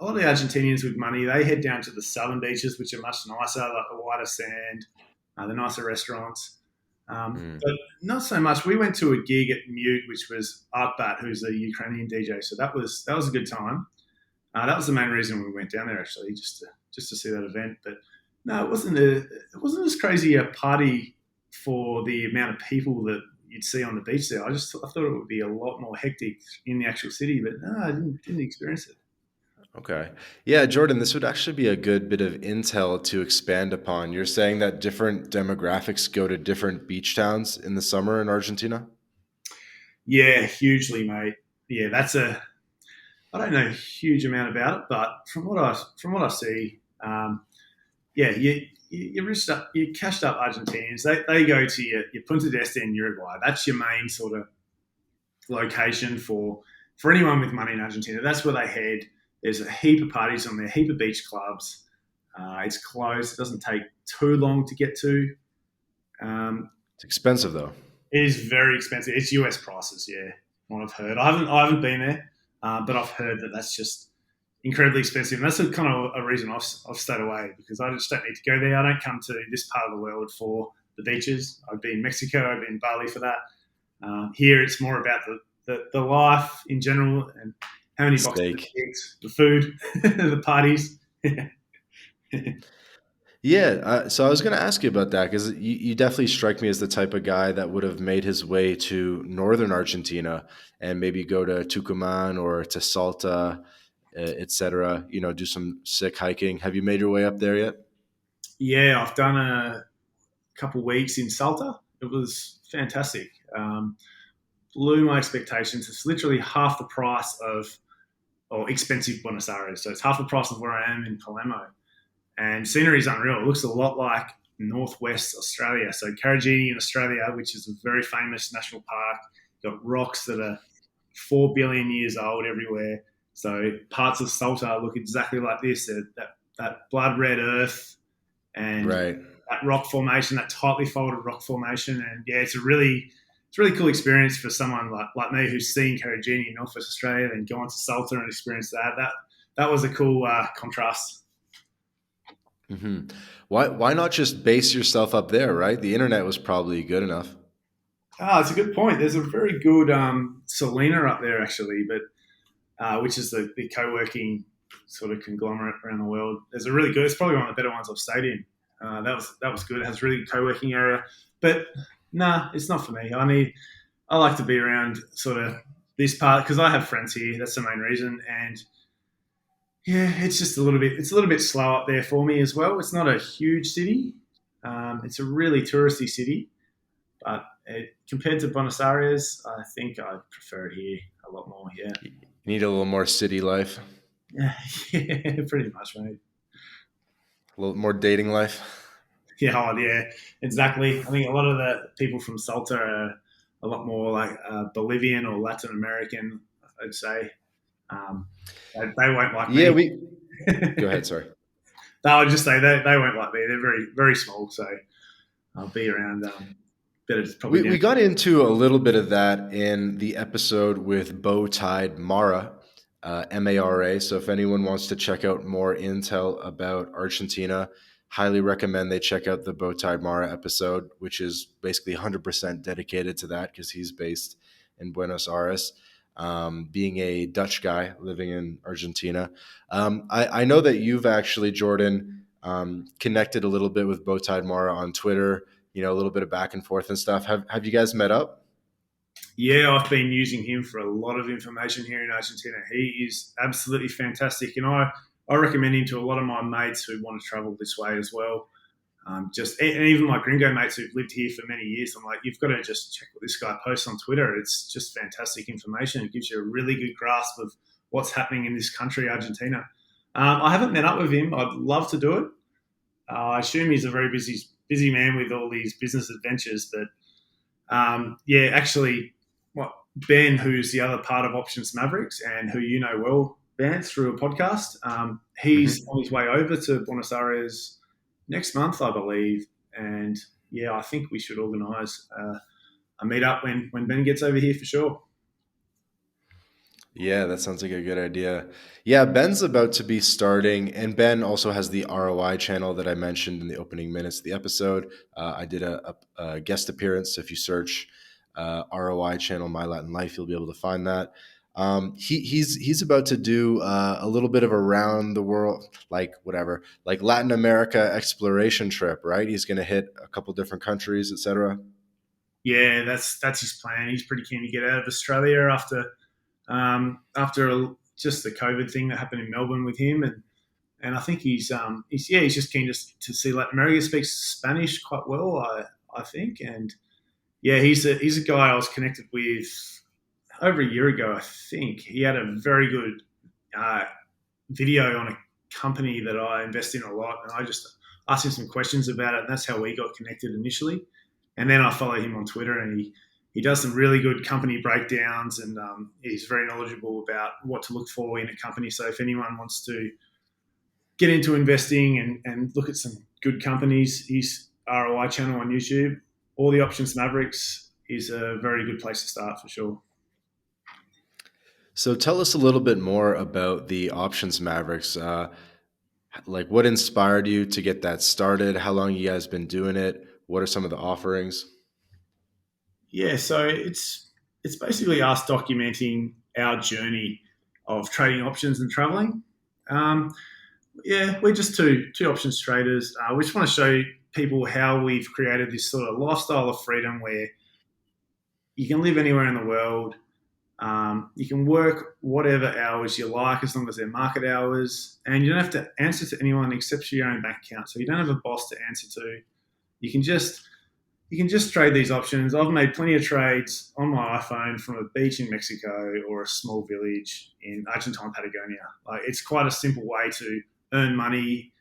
Speaker 2: Argentinians with money, they head down to the southern beaches, which are much nicer, like the whiter sand, the nicer restaurants.
Speaker 1: Mm.
Speaker 2: But not so much. We went to a gig at Mute, which was Artbat, who's a Ukrainian DJ. So that was a good time. That was the main reason we went down there, actually, just to see that event. But no, it wasn't as crazy a party for the amount of people that you'd see on the beach there. I thought it would be a lot more hectic in the actual city, but no, I didn't experience it.
Speaker 1: Okay. Yeah, Jordan, this would actually be a good bit of intel to expand upon. You're saying that different demographics go to different beach towns in the summer in Argentina?
Speaker 2: Yeah, hugely, mate. Yeah, I don't know a huge amount about it, but from what I see, yeah, you cashed up Argentinians. They go to your Punta del Este in Uruguay. That's your main sort of location for anyone with money in Argentina. That's where they head. There's a heap of parties on there, a heap of beach clubs. It's close. It doesn't take too long to get to. Um,
Speaker 1: It's expensive though.
Speaker 2: it is very expensive. It's US prices, yeah. What I've heard. I haven't been there, but I've heard that that's just incredibly expensive. And that's kind of a reason I've stayed away, because I just don't need to go there. I don't come to this part of the world for the beaches. I've been in Mexico. I've been in Bali for that. Here, it's more about the life in general and how many boxes of
Speaker 1: Steak.
Speaker 2: eggs, the food, the parties.
Speaker 1: Yeah, so I was going to ask you about that because you definitely strike me as the type of guy that would have made his way to northern Argentina and maybe go to Tucumán or to Salta, etc. Do some sick hiking. Have you made your way up there yet?
Speaker 2: Yeah, I've done a couple of weeks in Salta. It was fantastic. Blew my expectations. It's literally half the price of, or expensive Buenos Aires. So it's half the price of where I am in Palermo. And scenery is unreal. It looks a lot like northwest Australia. So Carragini in Australia, which is a very famous national park, got rocks that are 4 billion years old everywhere. So parts of Salta look exactly like this. That blood red earth and
Speaker 1: Right.
Speaker 2: that rock formation, that tightly folded rock formation. And yeah, it's a really cool experience for someone like me who's seen Carragini in Northwest Australia, then gone to Salta and experienced that. That was a cool contrast.
Speaker 1: hmm Why not just base yourself up there, right? The internet was probably good enough.
Speaker 2: It's a good point. There's a very good Selena up there, actually, but which is the co-working sort of conglomerate around the world. There's a really good. It's probably one of the better ones I've stayed in. That was good. It has a really good co-working area, but nah, it's not for me. I like to be around sort of this part because I have friends here. That's the main reason, and yeah, it's just a little bit. It's a little bit slow up there for me as well. It's not a huge city. It's a really touristy city, but compared to Buenos Aires, I think I prefer it here a lot more. Yeah,
Speaker 1: You need a little more city life,
Speaker 2: yeah, pretty much, mate.
Speaker 1: a little more dating life.
Speaker 2: Yeah, yeah, exactly. I think a lot of the people from Salta are a lot more like Bolivian or Latin American, I'd say. Um, they won't like
Speaker 1: Yeah,
Speaker 2: me.
Speaker 1: we go ahead, sorry.
Speaker 2: No, I'd just say they won't like me. They're very, very small, so I'll be around. Better probably
Speaker 1: We
Speaker 2: down.
Speaker 1: got into a little bit of that in the episode with Bowtied Mara, Mara. So if anyone wants to check out more intel about Argentina, highly recommend they check out the Bowtied Mara episode, which is basically 100% dedicated to that because he's based in Buenos Aires, being a Dutch guy living in Argentina. I know that you've actually, Jordan, connected a little bit with Bowtied Mara on Twitter, a little bit of back and forth and stuff. Have you guys met up?
Speaker 2: Yeah, I've been using him for a lot of information here in Argentina. He is absolutely fantastic, and I recommend him to a lot of my mates who want to travel this way as well. And even my gringo mates who've lived here for many years, I'm like, you've got to just check what this guy posts on Twitter. It's just fantastic information. It gives you a really good grasp of what's happening in this country, Argentina. I haven't met up with him. I'd love to do it. I assume he's a very busy man with all these business adventures, but yeah, actually, Ben, who's the other part of Options Mavericks and who you know well, Ben, through a podcast, he's on his way over to Buenos Aires next month, I believe. And yeah, I think we should organise a meet up when Ben gets over here for sure.
Speaker 1: Yeah, that sounds like a good idea. Yeah, Ben's about to be starting, and Ben also has the ROI channel that I mentioned in the opening minutes of the episode. I did a guest appearance. So if you search ROI channel My Latin Life, you'll be able to find that. He's about to do a little bit of a round the world, like whatever, like Latin America exploration trip, right? He's going to hit a couple different countries, etc.
Speaker 2: Yeah, that's his plan. He's pretty keen to get out of Australia after just the COVID thing that happened in Melbourne with him, and I think he's just keen to see Latin America. He speaks Spanish quite well, I think, and yeah, he's a guy I was connected with over a year ago. I think he had a very good uh, video on a company that I invest in a lot, and I just asked him some questions about it, and that's how we got connected initially. And then I follow him on Twitter, and he does some really good company breakdowns, and he's very knowledgeable about what to look for in a company. So if anyone wants to get into investing and look at some good companies, his ROI channel on YouTube, All the Options Mavericks, is a very good place to start for sure.
Speaker 1: So tell us a little bit more about the Options Mavericks. Like what inspired you to get that started? How long you guys been doing it? What are some of the offerings?
Speaker 2: Yeah, so it's basically us documenting our journey of trading options and traveling. Um, yeah, we're just two options traders. We just want to show people how we've created this sort of lifestyle of freedom where you can live anywhere in the world. You can work whatever hours you like as long as they're market hours, and you don't have to answer to anyone except for your own bank account. So you don't have a boss to answer to. You can just you can just trade these options. I've made plenty of trades on my iPhone from a beach in Mexico or a small village in Argentine Patagonia. Like it's quite a simple way to earn money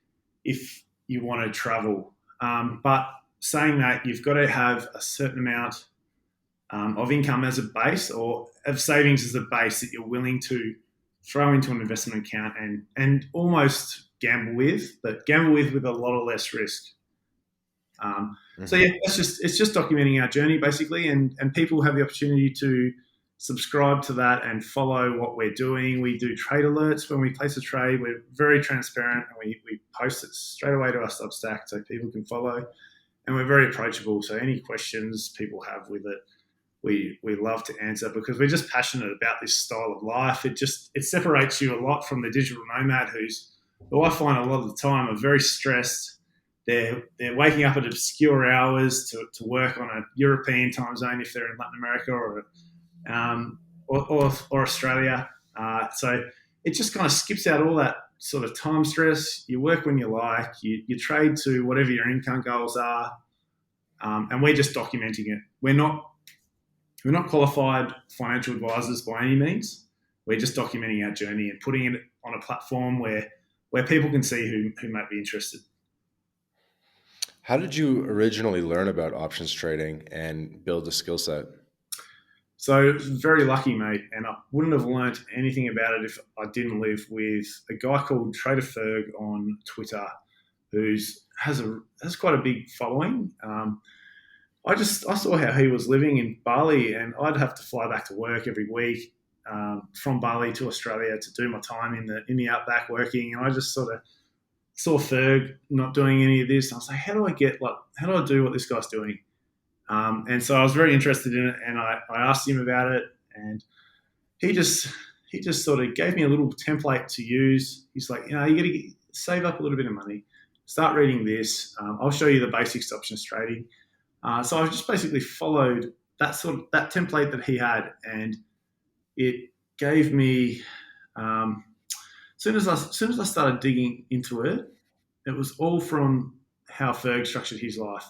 Speaker 2: if you want to travel. But saying that, you've got to have a certain amount of income as a base or of savings as a base that you're willing to throw into an investment account and almost gamble with, but gamble with a lot of less risk. So
Speaker 1: Hmm.
Speaker 2: yeah, it's just documenting our journey basically, and people have the opportunity to subscribe to that and follow what we're doing. We do trade alerts when we place a trade. We're very transparent, and we post it straight away to our Substack so people can follow. And we're very approachable. So any questions people have with it, we love to answer because we're just passionate about this style of life. It separates you a lot from the digital nomad who I find a lot of the time are very stressed. They're waking up at obscure hours to work on a European time zone if they're in Latin America or Australia. So it just kind of skips out all that sort of time stress. You work when you like. You trade to whatever your income goals are, and we're just documenting it. We're not qualified financial advisors by any means. We're just documenting our journey and putting it on a platform where people can see who might be interested.
Speaker 1: How did you originally learn about options trading and build a skill set?
Speaker 2: So very lucky, mate, and I wouldn't have learnt anything about it if I didn't live with a guy called Trader Ferg on Twitter, who's has quite a big following. I saw how he was living in Bali, and I'd have to fly back to work every week from Bali to Australia to do my time in the outback working, and I just sort of saw Ferg not doing any of this. I was like, how do I do what this guy's doing? And so I was very interested in it, and I asked him about it, and he just he just sort of gave me a little template to use. He's like, you got to save up a little bit of money, start reading this. I'll show you the basics of options trading. So I just basically followed that template that he had, and it gave me. As soon as I started digging into it, it was all from how Ferg structured his life.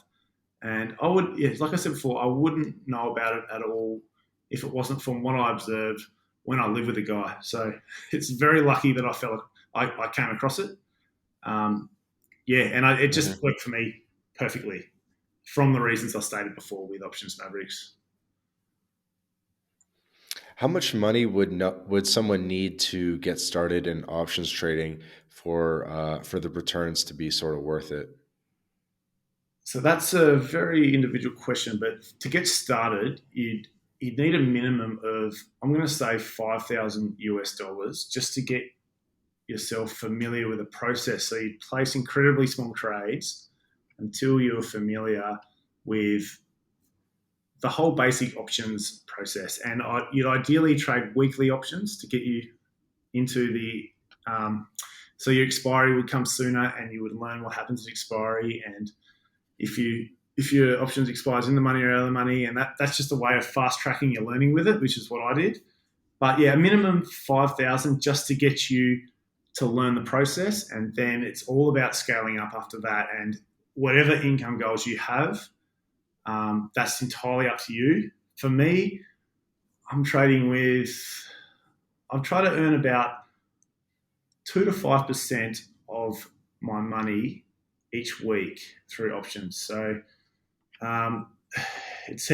Speaker 2: And I would, yeah, like I said before, I wouldn't know about it at all if it wasn't from what I observed when I lived with the guy. So it's very lucky that I came across it. Um, yeah, and it just
Speaker 1: Hmm.
Speaker 2: worked for me perfectly from the reasons I stated before with Options Mavericks.
Speaker 1: How much money would someone need to get started in options trading for the returns to be sort of worth it?
Speaker 2: So that's a very individual question, but to get started, you'd need a minimum of, I'm going to say $5,000 just to get yourself familiar with the process. So you'd place incredibly small trades until you're familiar with the whole basic options process. And you'd ideally trade weekly options to get you into the, so your expiry would come sooner and you would learn what happens at expiry. And if your options expires in the money or out of the money, and that's just a way of fast tracking your learning with it, which is what I did. But yeah, minimum 5,000 just to get you to learn the process, and then it's all about scaling up after that. And whatever income goals you have, that's entirely up to you. For me, I'm trading with, I've tried to earn about 2 to 5% of my money each week through options. So it's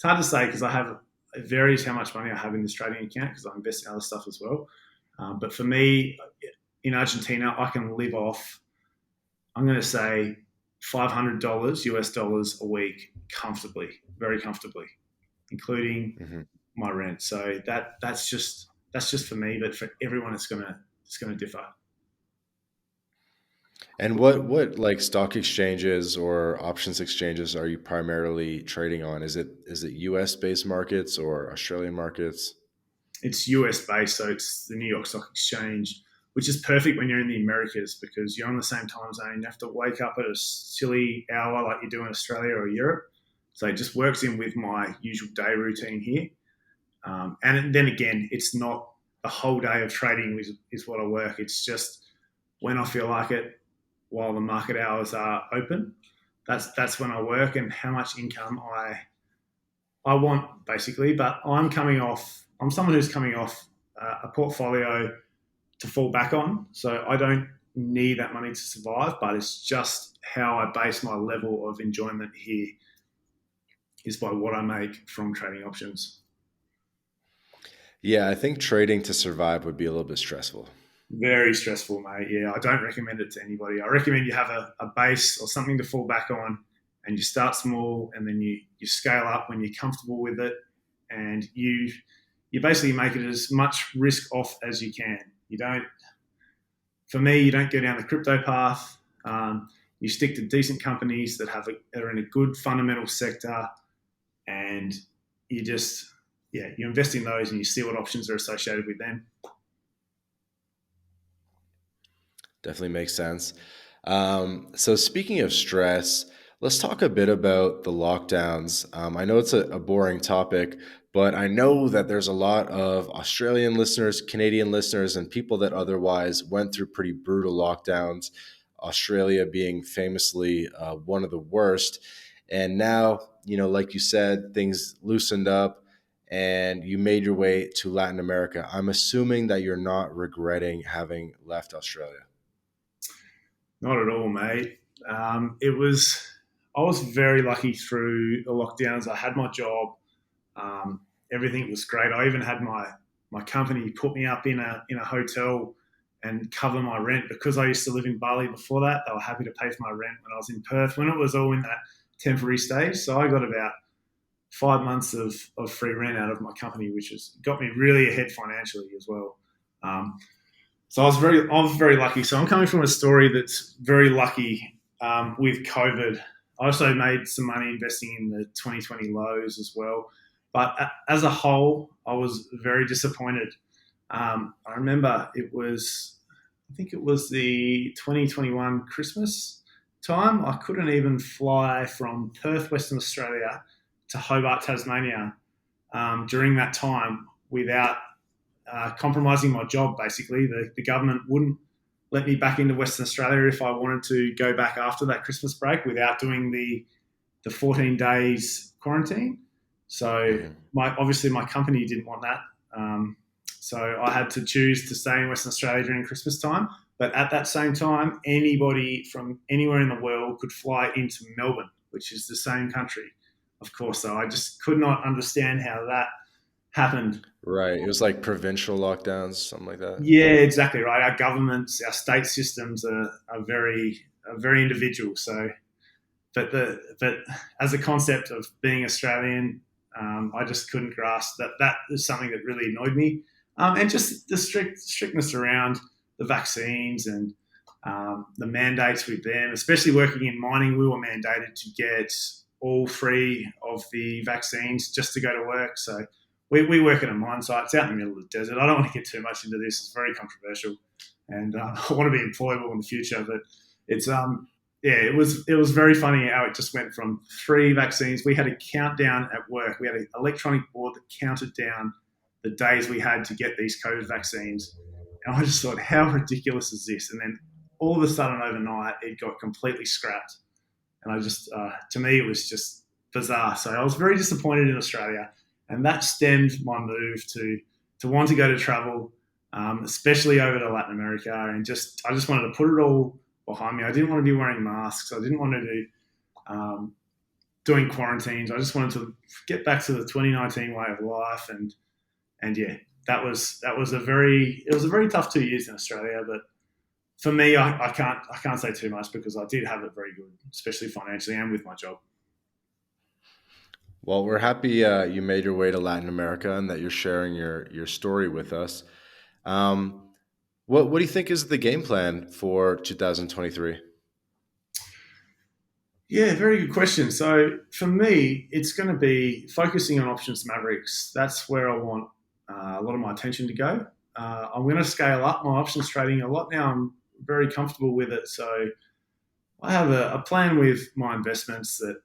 Speaker 2: hard to say because it varies how much money I have in this trading account because I invest in other stuff as well. But for me, in Argentina, I can live off, I'm going to say $500 a week comfortably, very comfortably, including my rent. So that's just for me, but for everyone, it's going to differ.
Speaker 1: And what like stock exchanges or options exchanges are you primarily trading on? Is it US based markets or Australian markets?
Speaker 2: It's US based, so it's the New York Stock Exchange, which is perfect when you're in the Americas because you're on the same time zone. You have to wake up at a silly hour like you do in Australia or Europe. So it just works in with my usual day routine here. And then again, it's not the whole day of trading is what I work. It's just when I feel like it while the market hours are open. That's when I work and how much income I want, basically. But I'm someone who's coming off a portfolio to fall back on. So I don't need that money to survive, but it's just how I base my level of enjoyment here is by what I make from trading options.
Speaker 1: Yeah, I think trading to survive would be a little bit stressful.
Speaker 2: Very stressful, mate. Yeah, I don't recommend it to anybody. I recommend you have a base or something to fall back on and you start small and then you scale up when you're comfortable with it and you basically make it as much risk off as you can. For me, you don't go down the crypto path. You stick to decent companies that are in a good fundamental sector and you invest in those and you see what options are associated with them.
Speaker 1: Definitely makes sense. So speaking of stress, let's talk a bit about the lockdowns. I know it's a boring topic, but I know that there's a lot of Australian listeners, Canadian listeners, and people that otherwise went through pretty brutal lockdowns, Australia being famously one of the worst. And now, like you said, things loosened up and you made your way to Latin America. I'm assuming that you're not regretting having left Australia.
Speaker 2: Not at all, mate. I was very lucky through the lockdowns. I had my job. Everything was great. I even had my company put me up in a hotel and cover my rent because I used to live in Bali before that. They were happy to pay for my rent when I was in Perth, when it was all in that temporary stage. So I got about 5 months of free rent out of my company, which got me really ahead financially as well. So I was very lucky. So I'm coming from a story that's very lucky with COVID. I also made some money investing in the 2020 lows as well. But as a whole, I was very disappointed. I remember I think it was the 2021 Christmas time. I couldn't even fly from Perth, Western Australia to Hobart, Tasmania during that time without compromising my job, basically. The government wouldn't let me back into Western Australia if I wanted to go back after that Christmas break without doing the 14 days quarantine. So obviously my company didn't want that. So I had to choose to stay in Western Australia during Christmas time. But at that same time, anybody from anywhere in the world could fly into Melbourne, which is the same country, of course. So I just could not understand how that happened.
Speaker 1: Right. It was like provincial lockdowns, something like that.
Speaker 2: Yeah, exactly right. Our governments, our state systems are very individual. So, but as a concept of being Australian, I just couldn't grasp that. That is something that really annoyed me, and just the strictness around the vaccines and the mandates with them. Especially working in mining, we were mandated to get all 3 of the vaccines just to go to work. So we work at a mine site. It's out in the middle of the desert. I don't want to get too much into this. It's very controversial, and I want to be employable in the future. But it's it was very funny how it just went from 3 vaccines. We had a countdown at work. We had an electronic board that counted down the days we had to get these COVID vaccines. And I just thought, how ridiculous is this? And then all of a sudden overnight, it got completely scrapped. And I just, to me, it was just bizarre. So I was very disappointed in Australia. And that stemmed my move to want to go to travel, especially over to Latin America. And I just wanted to put it all behind me. I didn't want to be wearing masks. I didn't want to do doing quarantines. I just wanted to get back to the 2019 way of life. And yeah, it was a very tough 2 years in Australia. But for me, I can't say too much because I did have it very good, especially financially and with my job.
Speaker 1: Well, we're happy you made your way to Latin America and that you're sharing your story with us. What do you think is the game plan for 2023?
Speaker 2: Yeah, very good question. So for me, it's going to be focusing on options Mavericks. That's where I want a lot of my attention to go. I'm going to scale up my options trading a lot now. I'm very comfortable with it. So I have a plan with my investments that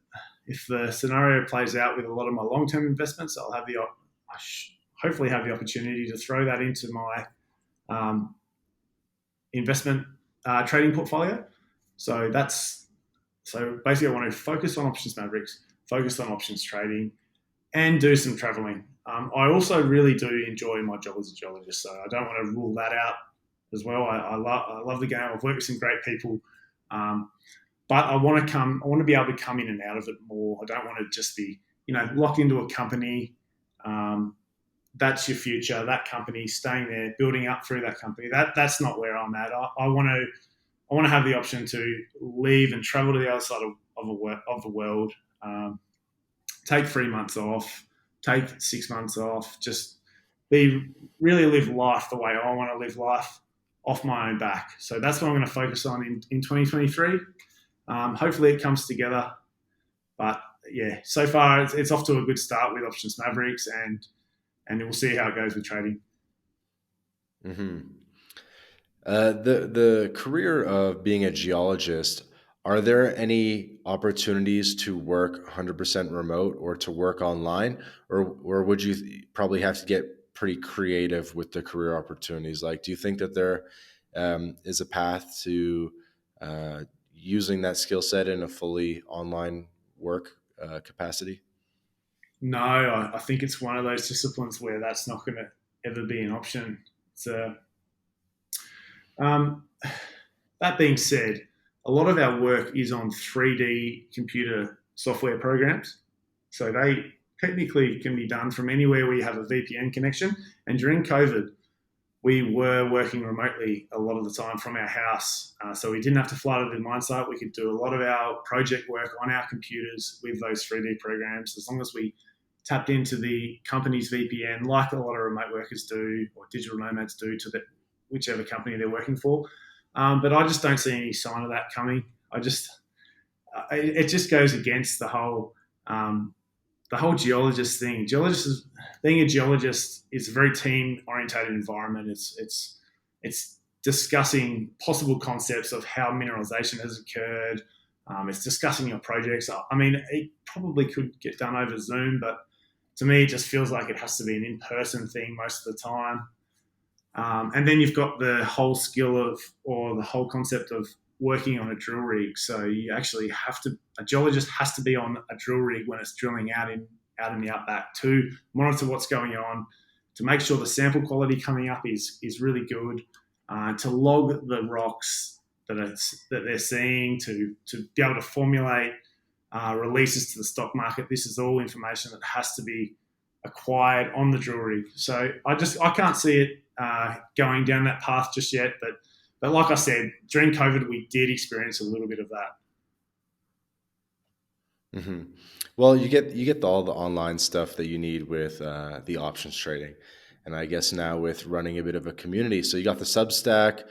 Speaker 2: if the scenario plays out with a lot of my long-term investments, I'll have hopefully have the opportunity to throw that into my investment trading portfolio. So basically I want to focus on options Mavericks, focus on options trading, and do some traveling. I also really do enjoy my job as a geologist, so I don't want to rule that out as well. I love the game. I've worked with some great people, but I want to be able to come in and out of it more. I don't want to just be locked into a company. That's your future. That company, staying there, building up through that company. That's not where I'm at. I want to have the option to leave and travel to the other side of the world. Take 3 months off. Take 6 months off. Just really live life the way I want to live life, off my own back. So that's what I'm going to focus on in 2023. Hopefully it comes together. But yeah, so far it's off to a good start with Options Mavericks, and we'll see how it goes with trading.
Speaker 1: Mm-hmm. The career of being a geologist, are there any opportunities to work 100% remote or to work online, or would you probably have to get pretty creative with the career opportunities? Like, do you think that there is a path to using that skill set in a fully online work capacity?
Speaker 2: No, I think it's one of those disciplines where that's not going to ever be an option. That being said, a lot of our work is on 3D computer software programs. So they technically can be done from anywhere where you have a VPN connection. And during COVID, we were working remotely a lot of the time from our house. So we didn't have to fly to the mine site. We could do a lot of our project work on our computers with those 3D programs, as long as we tapped into the company's VPN, like a lot of remote workers do, or digital nomads do, to whichever company they're working for. But I just don't see any sign of that coming. It just goes against the whole geologist thing. Being a geologist is a very team-orientated environment. It's discussing possible concepts of how mineralization has occurred. It's discussing your projects. I mean, it probably could get done over Zoom, but to me, it just feels like it has to be an in-person thing most of the time. And then you've got the whole the whole concept of working on a drill rig. So you actually a geologist has to be on a drill rig when it's drilling out in the outback to monitor what's going on, to make sure the sample quality coming up is really good, to log the rocks that they're seeing, to be able to formulate releases to the stock market. This is all information that has to be acquired on the drill rig. So I can't see it going down that path just yet, but like I said, during COVID, we did experience a little bit of that.
Speaker 1: hmm Well, you get all the online stuff that you need with the options trading, and I guess now with running a bit of a community, so you got the Substack.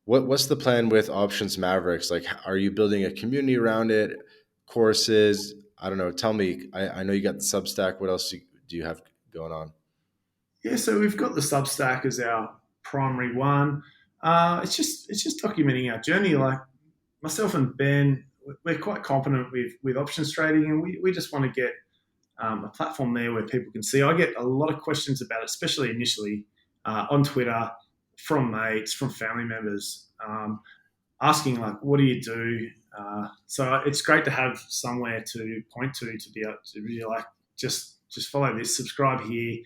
Speaker 1: What's the plan with Options Mavericks? Like, are you building a community around it? Courses? I don't know. Tell me. I know you got the Substack. What else do you have going on?
Speaker 2: Yeah, so we've got the Substack as our primary one. It's just documenting our journey. Like myself and Ben, we're quite competent with options trading, and we just want to get a platform there where people can see. I get a lot of questions about it, especially initially on Twitter, from mates, from family members, asking like, "What do you do?" So it's great to have somewhere to point to be able to really like just follow this, subscribe here.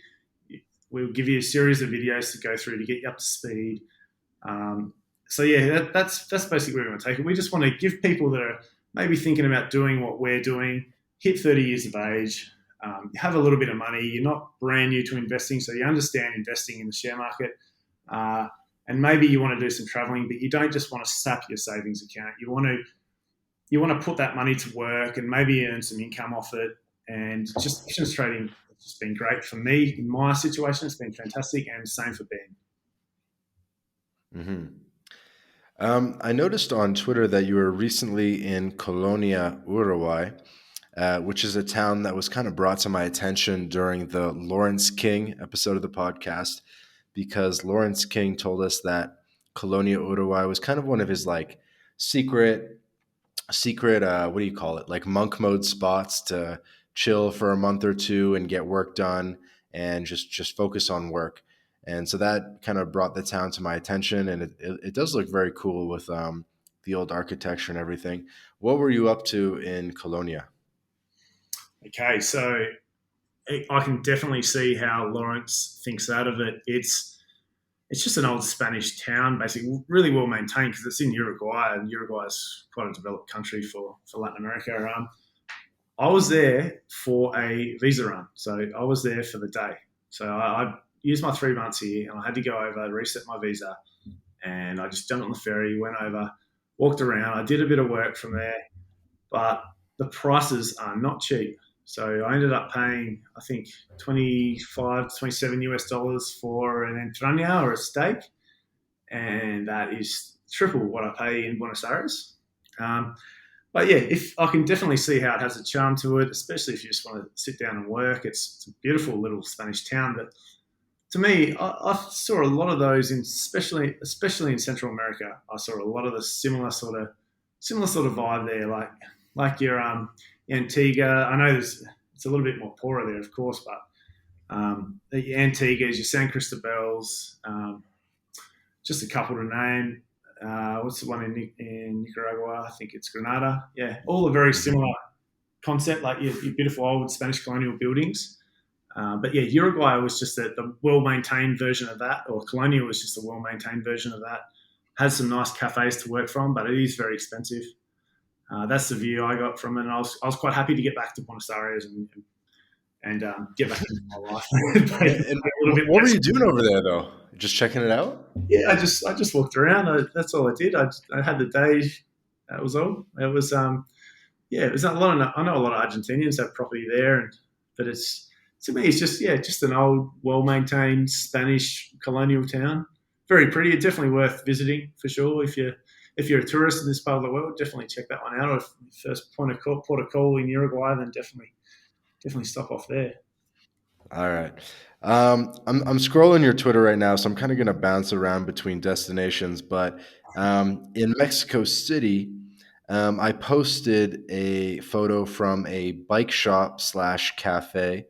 Speaker 2: We'll give you a series of videos to go through to get you up to speed. Um, so yeah, that's basically where we're going to take it. We just want to give people that are maybe thinking about doing what we're doing, hit 30 years of age, have a little bit of money. You're not brand new to investing, so you understand investing in the share market. Uh, and maybe you want to do some traveling, but you don't just want to sap your savings account. You want to put that money to work and maybe earn some income off it. And just options trading has just been great for me in my situation. It's been fantastic, and same for Ben.
Speaker 1: hmm I noticed on Twitter that you were recently in Colonia, Uruguay, which is a town that was kind of brought to my attention during the Lawrence King episode of the podcast, because Lawrence King told us that Colonia, Uruguay was kind of one of his like secret, what do you call it? Like monk mode spots to chill for a month or two and get work done and just focus on work. And so that kind of brought the town to my attention, and it does look very cool with the old architecture and everything. What were you up to in Colonia?
Speaker 2: Okay, so I can definitely see how Lawrence thinks that of it. It's just an old Spanish town, basically, really well maintained because it's in Uruguay, and Uruguay is quite a developed country for Latin America. I was there for a visa run, so I was there for the day. So I used my 3 months here, and I had to go over, reset my visa, and I just jumped on the ferry, went over, walked around. I did a bit of work from there, but the prices are not cheap. So I ended up paying, I think, 25, 27 US dollars for an entraña or a steak, and that is triple what I pay in Buenos Aires. Um, but yeah, if I can definitely see how it has a charm to it, especially if you just want to sit down and work. It's a beautiful little Spanish town. But to me, I saw a lot of those, especially in Central America. I saw a lot of the similar sort of vibe there, like your Antigua. I know it's a little bit more poorer there, of course, but the Antiguas, your San Cristobal's, just a couple to name. What's the one in Nicaragua? I think it's Granada. Yeah, all a very
Speaker 1: Mhm.
Speaker 2: similar concept, like your beautiful old Spanish colonial buildings. But yeah, Uruguay was just the well-maintained version of that, or Colonia was just a well-maintained version of that. Has some nice cafes to work from, but it is very expensive. That's the view I got from it. And I was quite happy to get back to Buenos Aires and get back into my life. Pay
Speaker 1: And
Speaker 2: a little bit
Speaker 1: what were
Speaker 2: less.
Speaker 1: you doing over there though? Just checking it out?
Speaker 2: Yeah, I just walked around. That's all I did. I had the day. That was all. It was yeah. It was a lot. I know a lot of Argentinians have property there, but it's to me it's just an old, well maintained Spanish colonial town. Very pretty. It's definitely worth visiting for sure. If you're a tourist in this part of the world, definitely check that one out. Or if first port of call in Uruguay, then definitely stop off there.
Speaker 1: All right. I'm scrolling your Twitter right now, so I'm kind of going to bounce around between destinations. But in Mexico City, I posted a photo from a bike shop slash cafe,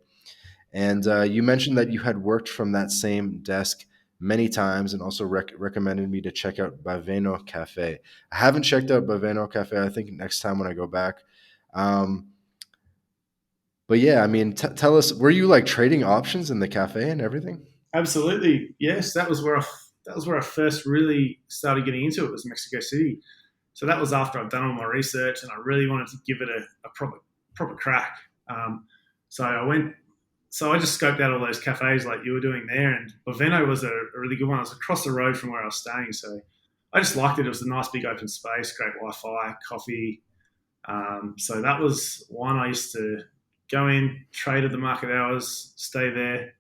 Speaker 1: and you mentioned that you had worked from that same desk many times, and also recommended me to check out Baveno Cafe. I haven't checked out Baveno Cafe. I think next time when I go back. Um, but yeah, I mean, tell us, were you like trading options in the cafe and everything?
Speaker 2: Absolutely, yes. That was where I first really started getting into it. Was Mexico City. So that was after I'd done all my research and I really wanted to give it a proper crack. Um, so I went. So I just scoped out all those cafes like you were doing there, and Boveno was a really good one. It was across the road from where I was staying, so I just liked it. It was a nice big open space, great Wi-Fi, coffee. So that was one I used to go in, trade at the market hours, stay there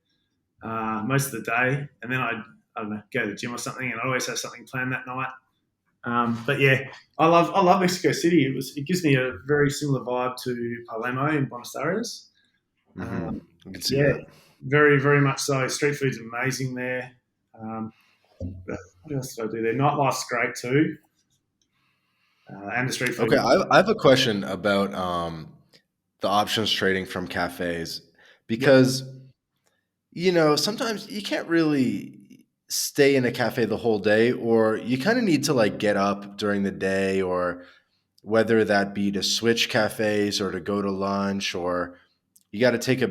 Speaker 2: most of the day, and then I don't know, go to the gym or something, and I always have something planned that night. But yeah, I love Mexico City. It gives me a very similar vibe to Palermo in Buenos Aires.
Speaker 1: Mm-hmm.
Speaker 2: Um,
Speaker 1: I can see
Speaker 2: yeah,
Speaker 1: that.
Speaker 2: very very much so. Street food's amazing there. Um, but what else did I do there? Nightlife's great too, and the street
Speaker 1: Okay,
Speaker 2: food.
Speaker 1: I have a question about the options trading from cafes
Speaker 2: Yep.
Speaker 1: because sometimes you can't really stay in a cafe the whole day, or you kind of need to like get up during the day, or whether that be to switch cafes or to go to lunch, or you got to take a,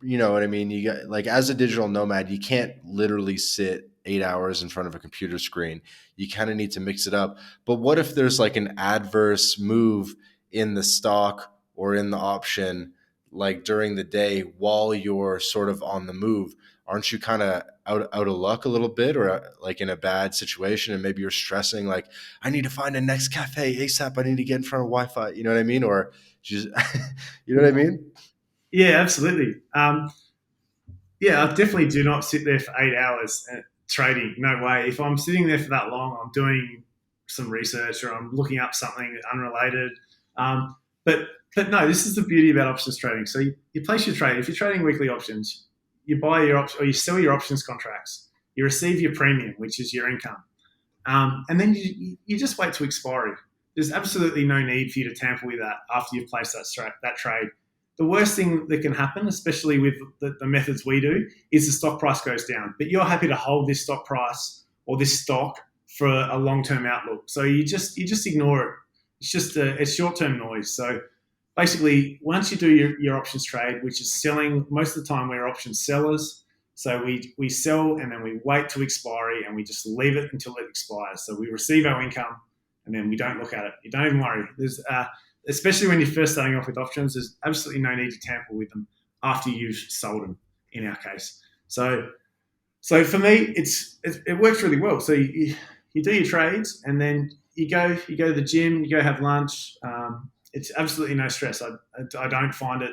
Speaker 1: you know what I mean? You got like as a digital nomad, you can't literally sit 8 hours in front of a computer screen. You kind of need to mix it up. But what if there's like an adverse move in the stock or in the option, like during the day while you're sort of on the move? Aren't you kind of out of luck a little bit, or like in a bad situation, and maybe you're stressing like, I need to find a next cafe ASAP. I need to get in front of Wi-Fi. You know what I mean? Or just, you know what I mean?
Speaker 2: Yeah, absolutely. Yeah, I definitely do not sit there for 8 hours trading. No way. If I'm sitting there for that long, I'm doing some research or I'm looking up something unrelated. Um, but but no, this is the beauty about options trading. So you place your trade. If you're trading weekly options, you buy your option or you sell your options contracts. You receive your premium, which is your income. And then you just wait to expiry. There's absolutely no need for you to tamper with that after you've placed that trade. The worst thing that can happen, especially with the methods we do, is the stock price goes down. But you're happy to hold this stock price or this stock for a long-term outlook. So you just ignore it. It's short-term noise. So basically, once you do your options trade, which is selling, most of the time we're option sellers. So we sell and then we wait to expiry and we just leave it until it expires. So we receive our income and then we don't look at it. You don't even worry. Especially when you're first starting off with options, there's absolutely no need to tamper with them after you've sold them. In our case, so for me, it works really well. So you do your trades and then you go to the gym, you go have lunch. It's absolutely no stress. I don't find it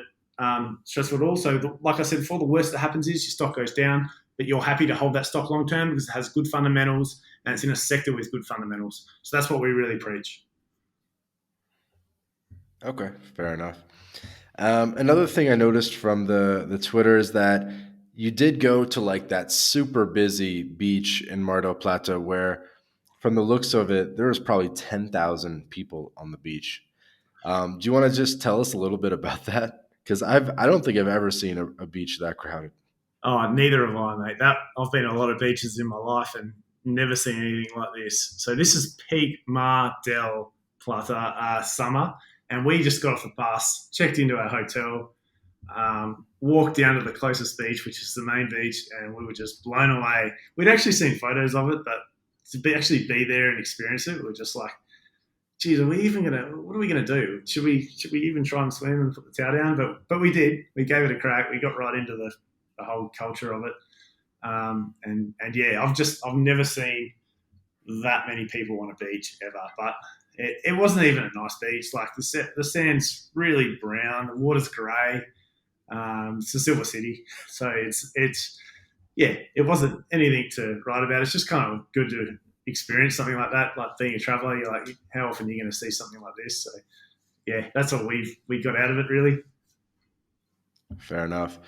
Speaker 2: stressful at all. So like I said before, the worst that happens is your stock goes down, but you're happy to hold that stock long term because it has good fundamentals and it's in a sector with good fundamentals. So that's what we really preach.
Speaker 1: Okay, fair enough. Another thing I noticed from the Twitter is that you did go to like that super busy beach in Mar del Plata, where, from the looks of it, there was probably 10,000 people on the beach. Do you want to just tell us a little bit about that? Because I don't think I've ever seen a beach that crowded.
Speaker 2: Oh, neither have I, mate. That I've been to a lot of beaches in my life and never seen anything like this. So this is peak Mar del Plata summer, and we just got off the bus, checked into our hotel, walked down to the closest beach, which is the main beach, and we were just blown away. We'd actually seen photos of it, but actually be there and experience it, we were just like, geez, are we even gonna? What are we gonna do? Should we even try and swim and put the towel down? But we did. We gave it a crack. We got right into the whole culture of it. And yeah, I've never seen that many people on a beach ever. But it wasn't even a nice beach. Like the sand's really brown, the water's grey. It's a silver city, so it's yeah, it wasn't anything to write about. It's just kind of good to experience something like that. Like being a traveller, you're like, how often are you going to see something like this? So yeah, that's what we got out of it really.
Speaker 1: Fair enough.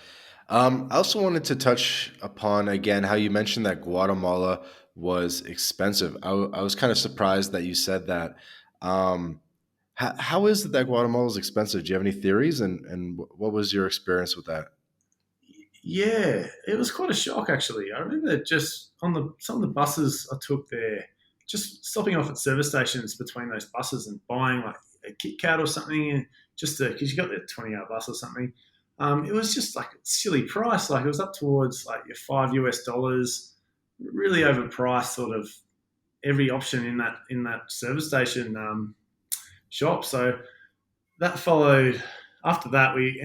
Speaker 1: I also wanted to touch upon again how you mentioned that Guatemala was expensive. I was kind of surprised that you said that. Um, how is it that Guatemala is expensive? Do you have any theories, and what was your experience with that?
Speaker 2: Yeah, it was quite a shock actually. I remember just on the some of the buses I took there, just stopping off at service stations between those buses and buying like a Kit Kat or something, and just because you got the 20-hour bus or something. It was just like a silly price. Like it was up towards like your $5 US, really overpriced. Sort of every option in that service station shop. So that followed. After that, we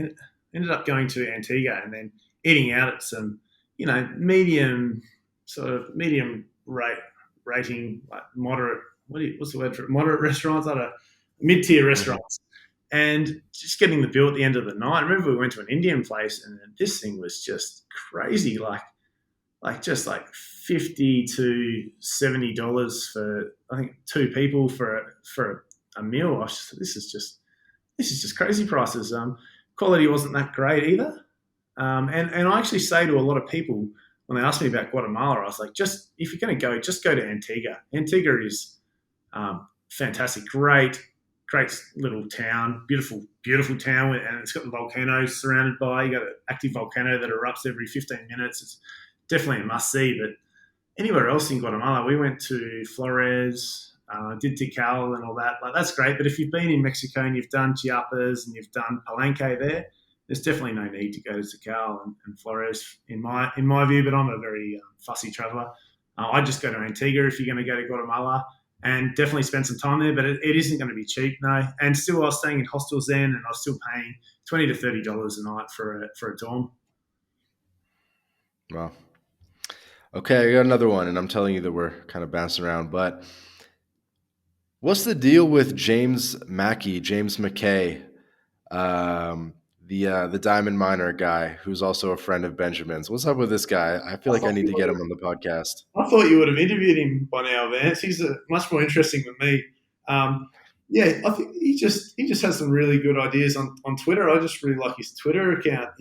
Speaker 2: ended up going to Antigua and then eating out at some, medium medium rating, like moderate. What's the word for it? Moderate restaurants? I don't know, mid tier
Speaker 1: Hmm.
Speaker 2: restaurants. and just getting the bill at the end of the night. I remember we went to an Indian place, and this thing was just crazy, just like $50 to $70 for, I think, two people for a meal. This is just crazy prices. Quality wasn't that great either. And I actually say to a lot of people when they ask me about Guatemala, I was like, just if you're going to go, just go to Antigua. Antigua is fantastic, great little town, beautiful town, and it's got the volcanoes surrounded by. You got an active volcano that erupts every 15 minutes. It's definitely a must see. But anywhere else in Guatemala, we went to Flores, did Tikal and all that. Like, that's great. But if you've been in Mexico and you've done Chiapas and you've done Palenque there's definitely no need to go to Tikal and Flores in my view. But I'm a very fussy traveller. I just go to Antigua if you're going to go to Guatemala, and definitely spend some time there. But it isn't going to be cheap, no. And still, I was staying in hostels then, and I was still paying $20 to $30 a night for a dorm.
Speaker 1: Wow. Okay, I got another one, and I'm telling you that we're kind of bouncing around, but what's the deal with James McKay, the diamond miner guy who's also a friend of Benjamin's? What's up with this guy? I feel like I need to get him on the podcast.
Speaker 2: I thought you would have interviewed him by now, Vance. He's much more interesting than me. I think he just has some really good ideas on Twitter. I just really like his Twitter account.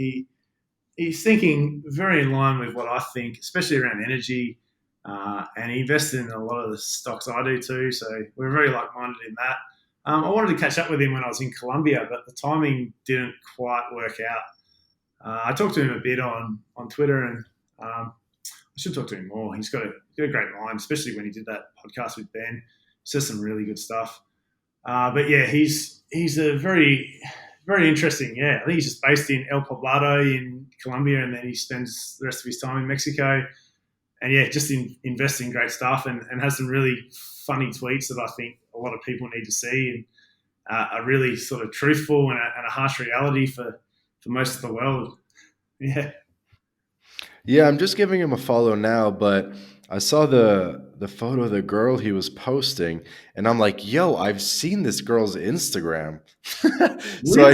Speaker 2: He's thinking very in line with what I think, especially around energy, and he invested in a lot of the stocks I do too. So we're very like-minded in that. I wanted to catch up with him when I was in Colombia, but the timing didn't quite work out. I talked to him a bit on Twitter, and I should talk to him more. He's got a great mind, especially when he did that podcast with Ben. He says some really good stuff. But yeah, he's a very, very interesting. Yeah, I think he's just based in El Poblado in Colombia, and then he spends the rest of his time in Mexico. And yeah, just investing in great stuff, and has some really funny tweets that I think a lot of people need to see, and are really sort of truthful and a harsh reality for most of the world. Yeah.
Speaker 1: Yeah, I'm just giving him a follow now, but I saw the photo of the girl he was posting, and I'm like, yo, I've seen this girl's Instagram. So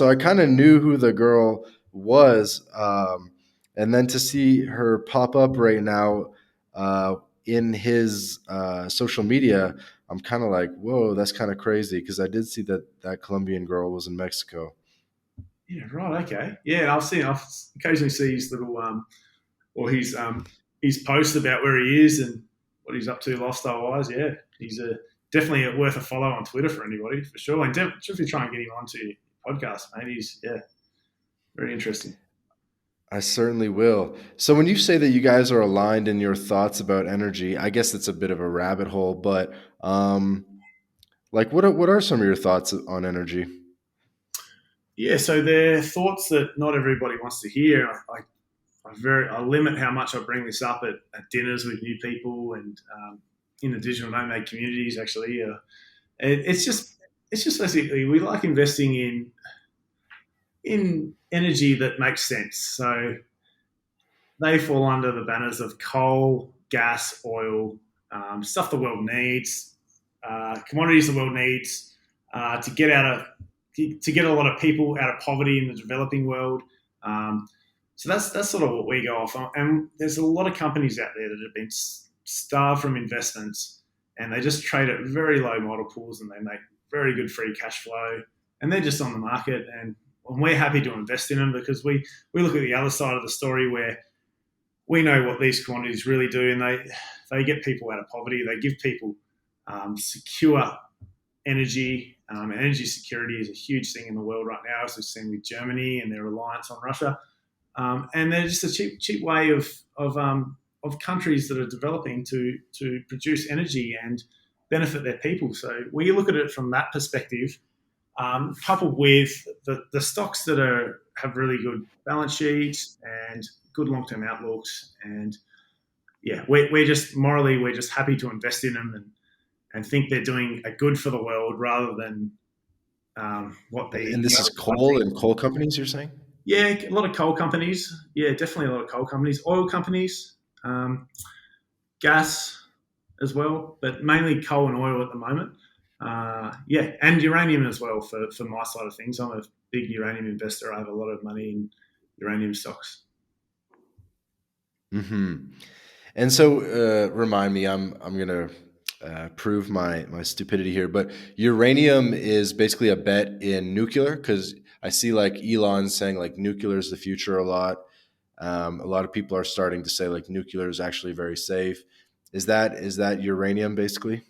Speaker 1: I kind of knew who the girl was. And then to see her pop up right now in his social media, I'm kind of like, whoa, that's kind of crazy, because I did see that Colombian girl was in Mexico.
Speaker 2: Yeah, right. Okay. Yeah, I'll occasionally see his little or his post about where he is and what he's up to lifestyle wise. Yeah, he's definitely worth a follow on Twitter for anybody, for sure. And definitely try and get him onto your podcast, mate. He's very interesting.
Speaker 1: I certainly will. So when you say that you guys are aligned in your thoughts about energy, I guess it's a bit of a rabbit hole, but like what are some of your thoughts on energy?
Speaker 2: Yeah, so they're thoughts that not everybody wants to hear. I limit how much I bring this up at dinners with new people and in the digital nomad communities. Actually, it's just basically we like investing in energy that makes sense. So they fall under the banners of coal, gas, oil, stuff the world needs, commodities the world needs to get a lot of people out of poverty in the developing world. So that's sort of what we go off on. And there's a lot of companies out there that have been starved from investments, and they just trade at very low multiples, and they make very good free cash flow, and they're just on the market. And we're happy to invest in them because we look at the other side of the story where we know what these commodities really do, and they get people out of poverty. They give people secure energy. And energy security is a huge thing in the world right now, as we've seen with Germany and their reliance on Russia. And they're just a cheap way of countries that are developing to produce energy and benefit their people. So we look at it from that perspective, coupled with the stocks that have really good balance sheets and good long-term outlooks. And yeah, we're just happy to invest in them and think they're doing a good for the world rather than what they.
Speaker 1: And this is coal companies, you're saying?
Speaker 2: Yeah, a lot of coal companies. Yeah, definitely a lot of coal companies. Oil companies, gas as well, but mainly coal and oil at the moment. Yeah, and uranium as well for my side of things. I'm a big uranium investor. I have a lot of money in uranium stocks.
Speaker 1: Hmm. And so, remind me, I'm gonna prove my stupidity here, but uranium is basically a bet in nuclear because I see like Elon saying like nuclear is the future a lot. A lot of people are starting to say like nuclear is actually very safe. Is that uranium basically?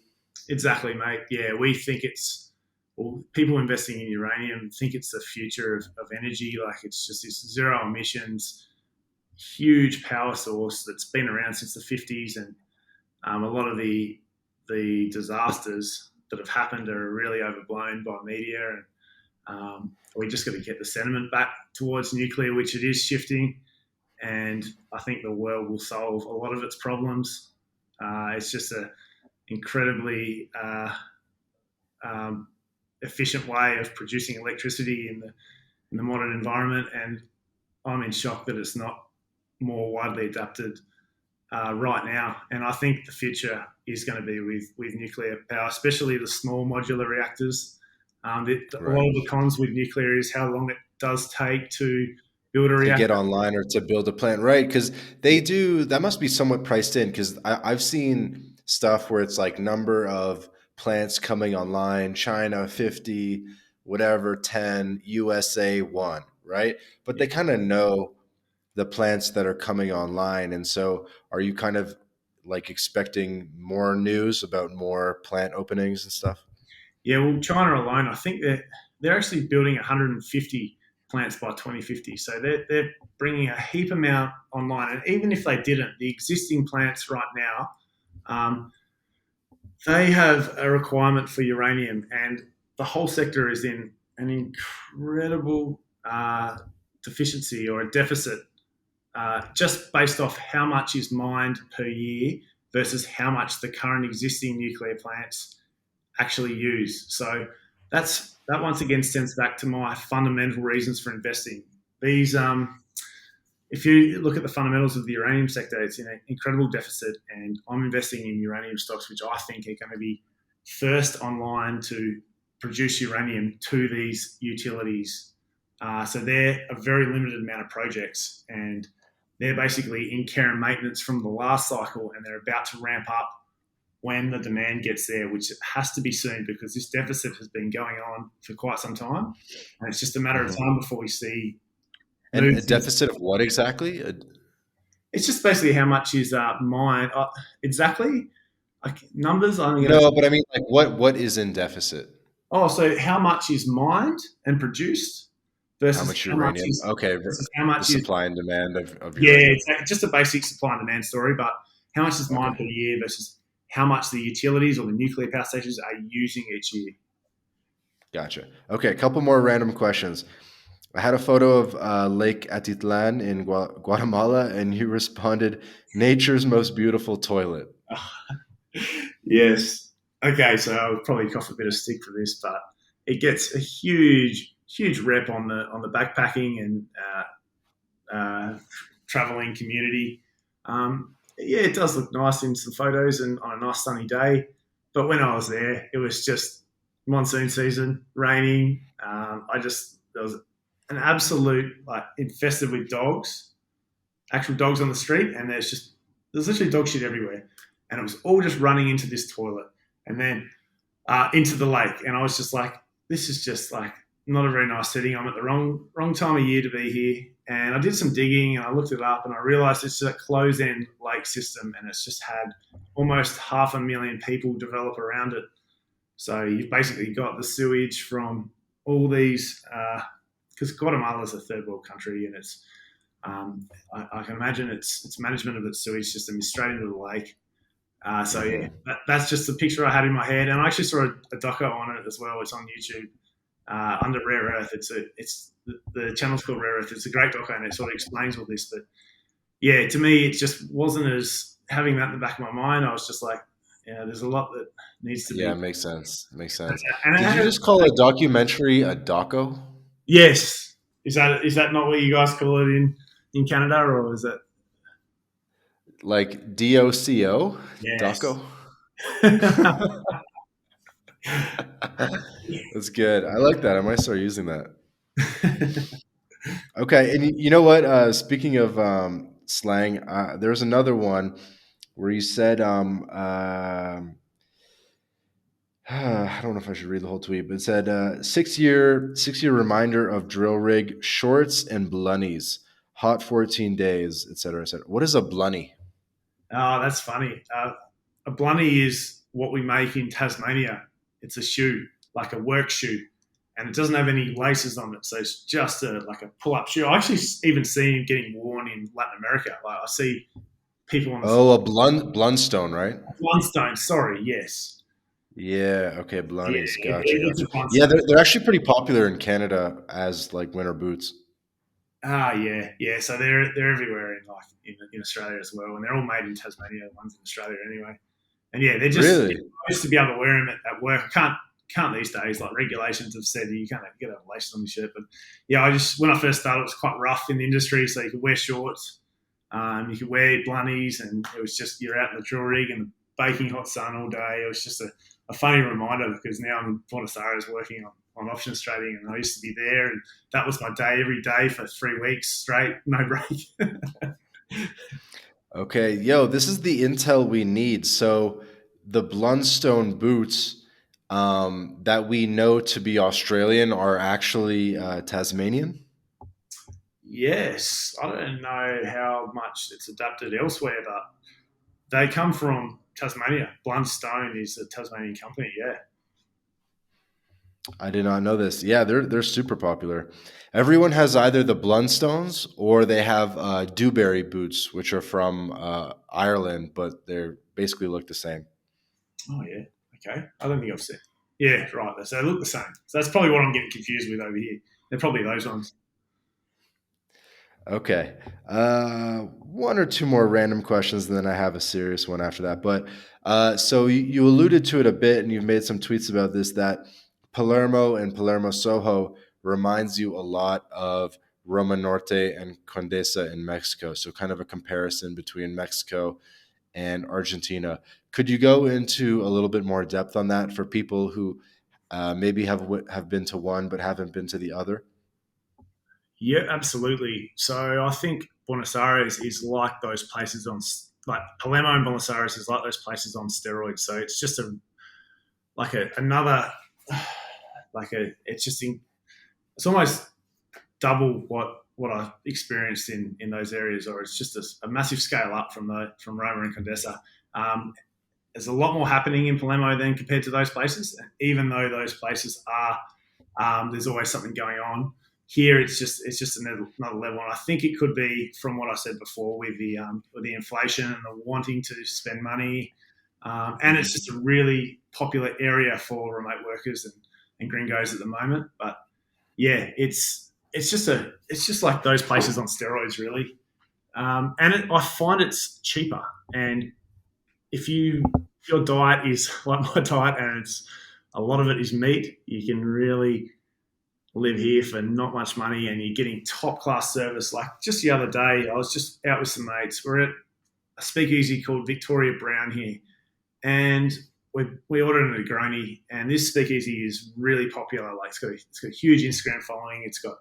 Speaker 2: Exactly, mate. Yeah, we think it's, well, people investing in uranium think it's the future of energy. Like it's just this zero emissions, huge power source that's been around since the 50s, and a lot of the disasters that have happened are really overblown by media, and we just got to get the sentiment back towards nuclear, which it is shifting, and I think the world will solve a lot of its problems. It's just a incredibly efficient way of producing electricity in the modern environment, and I'm in shock that it's not more widely adapted right now. And I think the future is going to be with nuclear power, especially the small modular reactors. A
Speaker 1: Right.
Speaker 2: lot of the cons with nuclear is how long it does take to build a
Speaker 1: To get
Speaker 2: reactor.
Speaker 1: online or to build a plant, right? Because they do that must be somewhat priced in. Because I've seen stuff where it's like number of plants coming online, China 50, whatever 10, USA 1, right? But they kind of know the plants that are coming online, and so are you kind of like expecting more news about more plant openings and stuff?
Speaker 2: Yeah, well, China alone, I think that they're actually building 150 plants by 2050. So they're bringing a heap amount online. And even if they didn't, the existing plants right now, um, they have a requirement for uranium, and the whole sector is in an incredible deficiency or a deficit, just based off how much is mined per year versus how much the current existing nuclear plants actually use. So that once again stems back to my fundamental reasons for investing. These If you look at the fundamentals of the uranium sector, it's in an incredible deficit, and I'm investing in uranium stocks, which I think are going to be first online to produce uranium to these utilities. So they're a very limited amount of projects, and they're basically in care and maintenance from the last cycle, and they're about to ramp up when the demand gets there, which it has to be soon because this deficit has been going on for quite some time, and it's just a matter of
Speaker 1: Mhm.
Speaker 2: time before we see
Speaker 1: And a
Speaker 2: moves.
Speaker 1: deficit of what exactly?
Speaker 2: It's just basically how much is mined. Exactly, like numbers. I'm going to.
Speaker 1: No, but I mean, like, what is in deficit?
Speaker 2: Oh, so how much is mined and produced
Speaker 1: How
Speaker 2: versus
Speaker 1: much
Speaker 2: how much
Speaker 1: uranium?
Speaker 2: is
Speaker 1: Okay,
Speaker 2: versus how
Speaker 1: the
Speaker 2: much is.
Speaker 1: supply and demand of
Speaker 2: Yeah,
Speaker 1: uranium.
Speaker 2: it's just a basic supply and demand story, but how much is mined
Speaker 1: Okay,
Speaker 2: per year versus how much the utilities or the nuclear power stations are using each year.
Speaker 1: gotcha. Okay, a couple more random questions. I had a photo of Lake Atitlan in Guatemala, and you responded, "Nature's most beautiful toilet."
Speaker 2: Yes. Okay, so I'll probably cough a bit of stick for this, but it gets a huge rep on the backpacking and traveling community. Yeah, it does look nice in some photos and on a nice sunny day. But when I was there, it was just monsoon season, raining. There was an absolute like infested with dogs, actual dogs on the street, and there's literally dog shit everywhere, and it was all just running into this toilet and then into the lake, and I was just like, this is just like not a very nice setting. I'm at the wrong time of year to be here, and I did some digging and I looked it up and I realised it's a closed end lake system, and it's just had almost 500,000 people develop around it. So you've basically got the sewage from all these. Because Guatemala is a third world country, and I can imagine its management of its sewage system is straight into the lake. So yeah,
Speaker 1: Hmm.
Speaker 2: that's just the picture I had in my head, and I actually saw a doco on it as well. It's on YouTube under Rare Earth. It's the channel's called Rare Earth. It's a great doco, and it sort of explains all this. But yeah, to me, it just wasn't as having that in the back of my mind. I was just like, yeah, there's a lot that needs to
Speaker 1: Yeah,
Speaker 2: be.
Speaker 1: makes sense. Makes sense.
Speaker 2: And it
Speaker 1: Did you
Speaker 2: has,
Speaker 1: just call a documentary a doco?
Speaker 2: yes, is that not what you guys call it in Canada, or is it?
Speaker 1: Like DOCO?
Speaker 2: Yes.
Speaker 1: Doco? That's good. I like that. I might start using that. Okay, and you know what? Speaking of slang, there's another one where you said, I don't know if I should read the whole tweet, but it said 6 year reminder of drill rig shorts and blunnies, hot 14 days, et cetera, et cetera. What is a blunny?
Speaker 2: Oh, that's funny. A blunny is what we make in Tasmania. It's a shoe, like a work shoe, and it doesn't have any laces on it, so it's just like a pull-up shoe. I actually even see them getting worn in Latin America. Like I see people on the
Speaker 1: Oh, a blunstone, right?
Speaker 2: Blundstone. Sorry, yes,
Speaker 1: Yeah. Okay.
Speaker 2: yeah,
Speaker 1: Blunnies. Gotcha.
Speaker 2: it's a
Speaker 1: Gotcha. Yeah,
Speaker 2: Blundstone.
Speaker 1: they're actually pretty popular in Canada as like winter boots.
Speaker 2: Ah, yeah, yeah. So they're everywhere in Australia as well, and they're all made in Tasmania. The ones in Australia anyway. And yeah, they're just
Speaker 1: Really?
Speaker 2: I used to be able to wear them at work. I can't these days. Like regulations have said you can't get a laces on your shirt. But yeah, I just when I first started, it was quite rough in the industry. So you could wear shorts, you could wear blunnies, and it was just you're out in the drill rig in the baking hot sun all day. It was just a funny reminder because now I'm in Buenos Aires working on options trading, and I used to be there, and that was my day every day for 3 weeks straight, no break.
Speaker 1: Okay, yo, this is the intel we need. So the Blundstone boots that we know to be Australian are actually Tasmanian.
Speaker 2: Yes, I don't know how much it's adapted elsewhere, but they come from Tasmania. Blundstone is a Tasmanian company. Yeah.
Speaker 1: I did not know this. Yeah, they're super popular. Everyone has either the Blundstones or they have Dewberry boots, which are from Ireland, but they're basically look the same.
Speaker 2: Oh yeah. Okay. I don't think I've seen. Yeah, right. So they look the same. So that's probably what I'm getting confused with over here. They're probably those ones.
Speaker 1: Okay. One or two more random questions, and then I have a serious one after that. But so you alluded to it a bit, and you've made some tweets about this that Palermo and Palermo Soho reminds you a lot of Roma Norte and Condesa in Mexico. So kind of a comparison between Mexico and Argentina. Could you go into a little bit more depth on that for people who maybe have been to one but haven't been to the other?
Speaker 2: Yeah, absolutely. So I think Buenos Aires is like those places on like Palermo and Buenos Aires is like those places on steroids. So it's just another like a it's just it's almost double what I experienced in those areas, or it's just a massive scale up from Roma and Condesa. Um, there's a lot more happening in Palermo than compared to those places, even though those places are there's always something going on. Here, it's just another level, and I think it could be from what I said before with the inflation and the wanting to spend money, and it's just a really popular area for remote workers and gringos at the moment. But yeah, it's just like those places on steroids, really. I find it's cheaper, and if your diet is like my diet, and it's a lot of it is meat, you can really live here for not much money, and you're getting top class service. Like just the other day, I was just out with some mates. We're at a speakeasy called Victoria Brown here, and we ordered a Negroni, and this speakeasy is really popular. Like it's got a huge Instagram following. It's got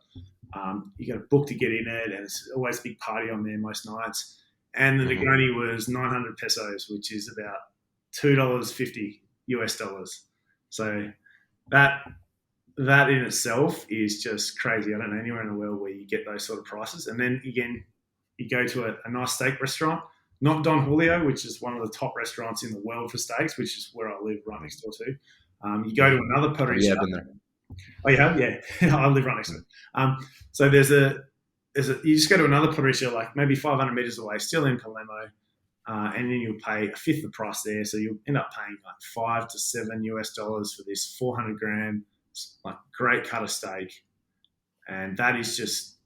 Speaker 2: you got a book to get in it, and it's always a big party on there most nights. And the
Speaker 1: Hmm.
Speaker 2: Negroni was 900 pesos, which is about $2.50 US dollars. So that that in itself is just crazy. I don't know anywhere in the world where you get those sort of prices. And then again, you go to a nice steak restaurant, not Don Julio, which is one of the top restaurants in the world for steaks, which is where I live right next door to. You go to another
Speaker 1: Oh yeah,
Speaker 2: Parisha.
Speaker 1: I've been there.
Speaker 2: Oh, you have? Yeah. I live right next to it. So you just go to another Parisha, like maybe 500 meters away, still in Palermo, and then you'll pay a fifth the price there. So you'll end up paying like 5 to 7 US dollars for this 400 gram, like great cut of steak. And that is just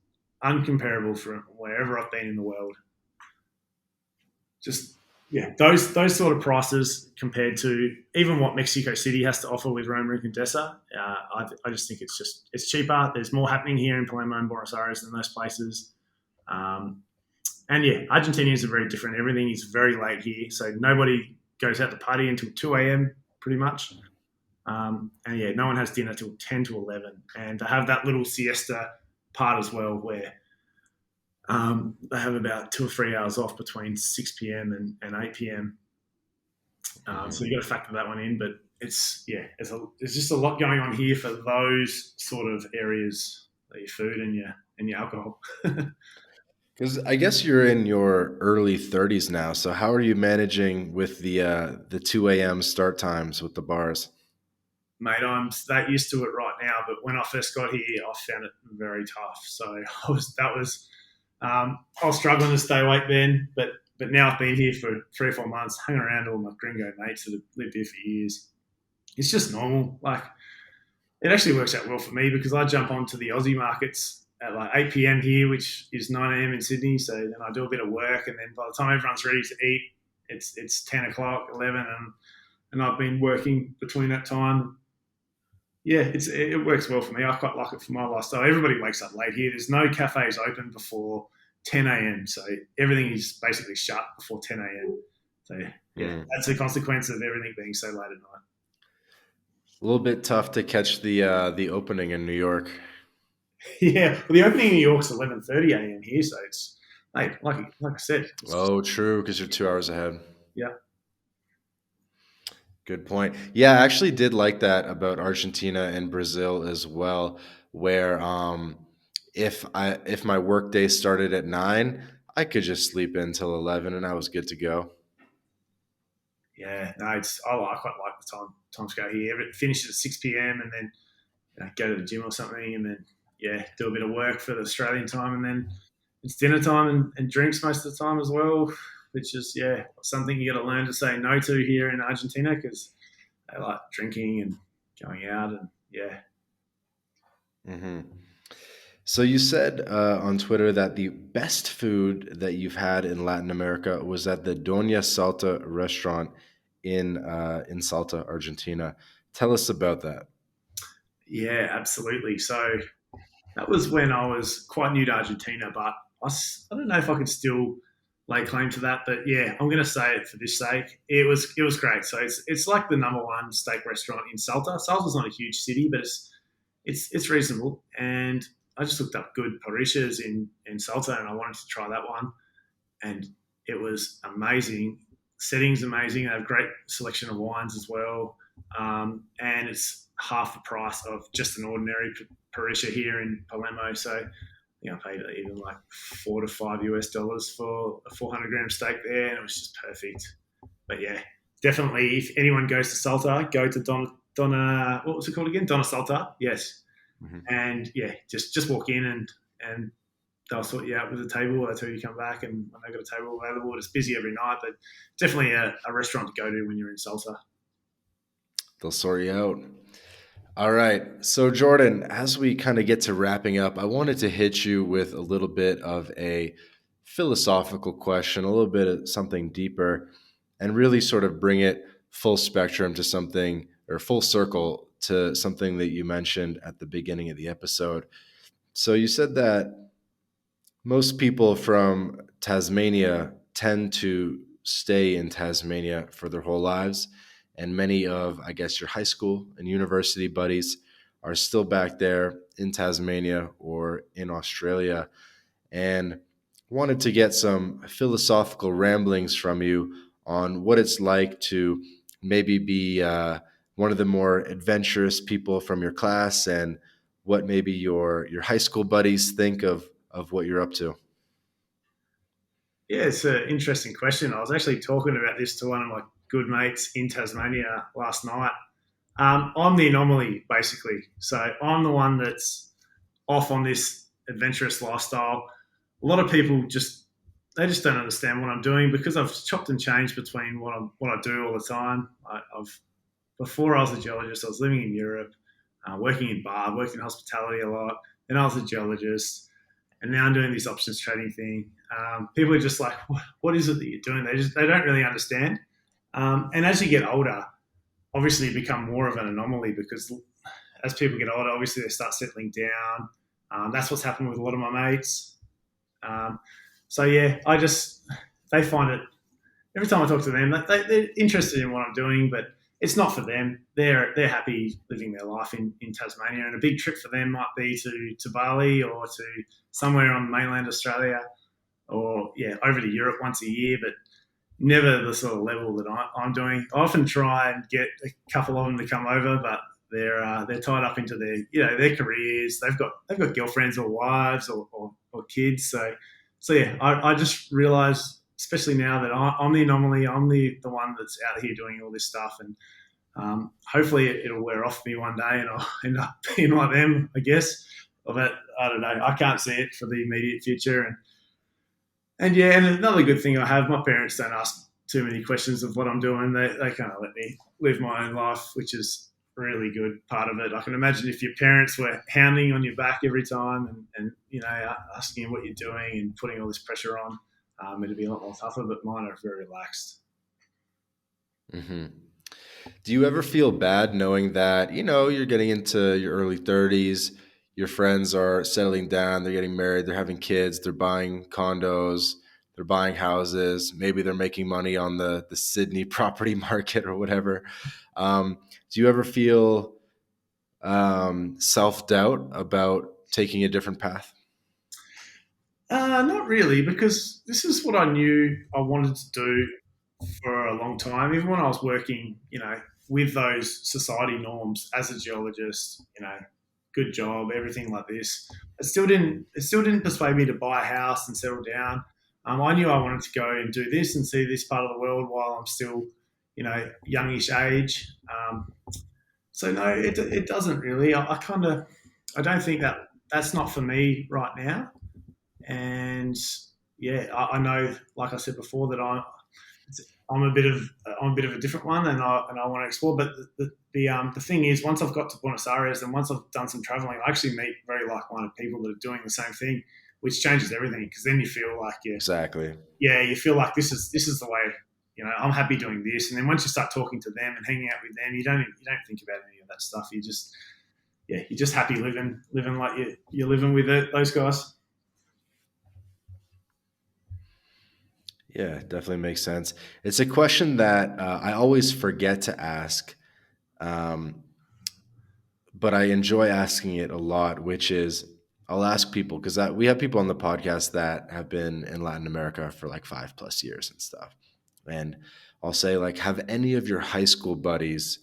Speaker 2: uncomparable from wherever I've been in the world. Just, yeah, those sort of prices compared to even what Mexico City has to offer with Roma and Condesa, I just think it's cheaper. There's more happening here in Palermo and Buenos Aires than those places. Um, And yeah, Argentinians are very different. Everything is very late here, so nobody goes out to party until 2 a.m. pretty much. And yeah, no one has dinner till 10 to 11. And they have that little siesta part as well where they have about 2 or 3 hours off between 6 p.m. and 8 p.m. So you got to factor that one in. But there's just a lot going on here for those sort of areas, your food and your alcohol.
Speaker 1: Because I guess you're in your early 30s now. So how are you managing with the 2 a.m. start times with the bars?
Speaker 2: Mate, I'm that used to it right now, but when I first got here, I found it very tough. So I was struggling to stay awake then, but now I've been here for 3 or 4 months, hung around all my gringo mates that have lived here for years. It's just normal. Like it actually works out well for me because I jump onto the Aussie markets at like 8 p.m. here, which is 9 a.m. in Sydney. So then I do a bit of work, and then by the time everyone's ready to eat, it's 10 o'clock, 11, and I've been working between that time. Yeah, it works well for me. I quite like it for my lifestyle. Everybody wakes up late here. There's no cafes open before 10 a.m. So everything is basically shut before 10 a.m. So yeah, that's the consequence of everything being so late at night.
Speaker 1: A little bit tough to catch the opening in New York.
Speaker 2: Yeah, well, the opening in New York's 11:30 a.m. here, so it's like I said.
Speaker 1: Oh, true, because you're 2 hours ahead.
Speaker 2: Yeah.
Speaker 1: Good point. Yeah, I actually did like that about Argentina and Brazil as well, where if my work day started at 9, I could just sleep in till 11 and I was good to go.
Speaker 2: Yeah, no, I quite like the time scale here. It finishes at 6 p.m. and then go to the gym or something, and then do a bit of work for the Australian time, and then it's dinner time and drinks most of the time as well, which is something you got to learn to say no to here in Argentina because they like drinking and going out and
Speaker 1: Mm-hmm. So you said on Twitter that the best food that you've had in Latin America was at the Doña Salta restaurant in Salta, Argentina. Tell us about that.
Speaker 2: Yeah, absolutely. So that was when I was quite new to Argentina, but I don't know if I could still lay claim to that. But yeah, I'm going to say it for this sake. It was great. So it's like the number one steak restaurant in Salta. Salta's not a huge city, but it's reasonable. And I just looked up good parrishas in Salta, and I wanted to try that one. And it was amazing. Setting's amazing. They have a great selection of wines as well. And it's half the price of just an ordinary parisha here in Palermo. So I paid even like $4 to $5 for a 400-gram steak there, and it was just perfect. But yeah, definitely, if anyone goes to Salta, go to Donna. What was it called again? Donna Salta. Yes, and just walk in and they'll sort you out with a table until you come back, and when they've got a table available, it's busy every night, but definitely a restaurant to go to when you're in Salta.
Speaker 1: They'll sort you out. All right. So, Jordan, as we kind of get to wrapping up, I wanted to hit you with a little bit of a philosophical question, a little bit of something deeper, and really sort of bring it full spectrum to something, or full circle to something that you mentioned at the beginning of the episode. So, you said that most people from Tasmania tend to stay in Tasmania for their whole lives. And many of, I guess, your high school and university buddies are still back there in Tasmania or in Australia. And wanted to get some philosophical ramblings from you on what it's like to maybe be one of the more adventurous people from your class, and what maybe your high school buddies think of what you're up to.
Speaker 2: Yeah, it's an interesting question. I was actually talking about this to one of my good mates in Tasmania last night. I'm the anomaly, basically. So I'm the one that's off on this adventurous lifestyle. A lot of people just don't understand what I'm doing because I've chopped and changed between what I do all the time. Before I was a geologist, I was living in Europe, working in bar, worked in hospitality a lot. Then I was a geologist, and now I'm doing this options trading thing. People are just like, what is it that you're doing? They don't really understand. And as you get older, obviously you become more of an anomaly because as people get older, obviously they start settling down. That's what's happened with a lot of my mates. So yeah, they find it, every time I talk to them, they're interested in what I'm doing, but it's not for them. They're happy living their life in Tasmania, and a big trip for them might be to Bali or to somewhere on mainland Australia, or over to Europe once a year, but never the sort of level that I'm doing. I often try and get a couple of them to come over, but they're tied up into their careers. They've got girlfriends or wives or kids. So yeah, I just realised, especially now that I'm the anomaly. I'm the one that's out here doing all this stuff, and hopefully it'll wear off me one day, and I'll end up being like them, I guess. But I don't know. I can't see it for the immediate future, and another good thing I have, my parents don't ask too many questions of what I'm doing. They kind of let me live my own life, which is a really good part of it. I can imagine if your parents were hounding on your back every time and asking you what you're doing and putting all this pressure on, it'd be a lot more tougher, but mine are very relaxed.
Speaker 1: Mm-hmm. Do you ever feel bad knowing that, you're getting into your early 30s, your friends are settling down, they're getting married, they're having kids, they're buying condos, they're buying houses, maybe they're making money on the Sydney property market or whatever. Do you ever feel self-doubt about taking a different path?
Speaker 2: Not really, because this is what I knew I wanted to do for a long time. Even when I was working, with those society norms as a geologist, good job, everything like this. It still didn't persuade me to buy a house and settle down. I knew I wanted to go and do this and see this part of the world while I'm still, youngish age. So no, it doesn't really. I don't think that's not for me right now. And I know, like I said before, that I'm a bit of a different one, and I want to explore. But the thing is, once I've got to Buenos Aires and once I've done some traveling, I actually meet very like-minded people that are doing the same thing, which changes everything, because then you feel like
Speaker 1: Exactly.
Speaker 2: you feel like this is the way. I'm happy doing this, and then once you start talking to them and hanging out with them, you don't think about any of that stuff. You're just happy living like you're living with those guys.
Speaker 1: Yeah, definitely makes sense. It's a question that I always forget to ask, um, but I enjoy asking it a lot, which is I'll ask people because we have people on the podcast that have been in Latin America for like 5+ years and stuff. And I'll say, like, have any of your high school buddies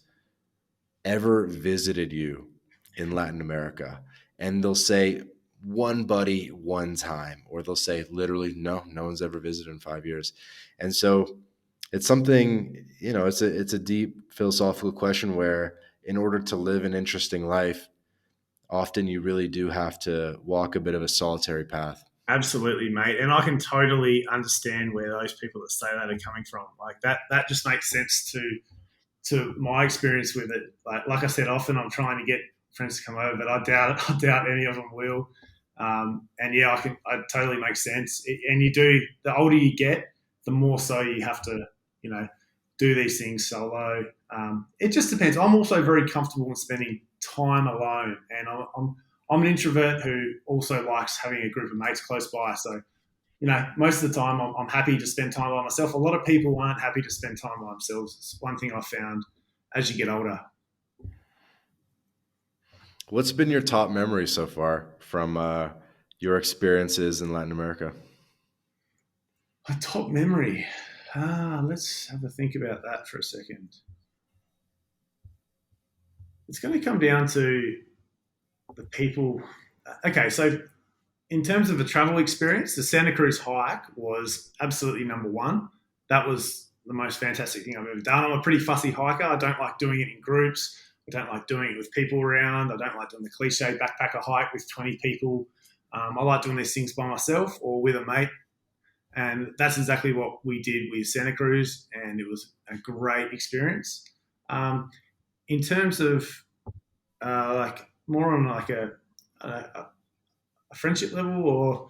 Speaker 1: ever visited you in Latin America? And they'll say one buddy one time, or they'll say literally, no one's ever visited in 5 years. And so it's something, it's a deep philosophical question where in order to live an interesting life, often you really do have to walk a bit of a solitary path.
Speaker 2: Absolutely, mate. And I can totally understand where those people that say that are coming from. Like that just makes sense to my experience with it. Like I said, often I'm trying to get friends to come over, but I doubt any of them will. I totally make sense. And the older you get, the more so you have to, do these things solo. It just depends. I'm also very comfortable in spending time alone, and I'm an introvert who also likes having a group of mates close by. So, most of the time I'm happy to spend time by myself. A lot of people aren't happy to spend time by themselves. It's one thing I've found as you get older.
Speaker 1: What's been your top memory so far from your experiences in Latin America?
Speaker 2: A top memory. Let's have a think about that for a second. It's going to come down to the people. Okay, so in terms of the travel experience, the Santa Cruz hike was absolutely number one. That was the most fantastic thing I've ever done. I'm a pretty fussy hiker. I don't like doing it in groups. I don't like doing it with people around. I don't like doing the cliche backpacker hike with 20 people. I like doing these things by myself or with a mate. And that's exactly what we did with Santa Cruz, and it was a great experience. In terms of like more on like a friendship level or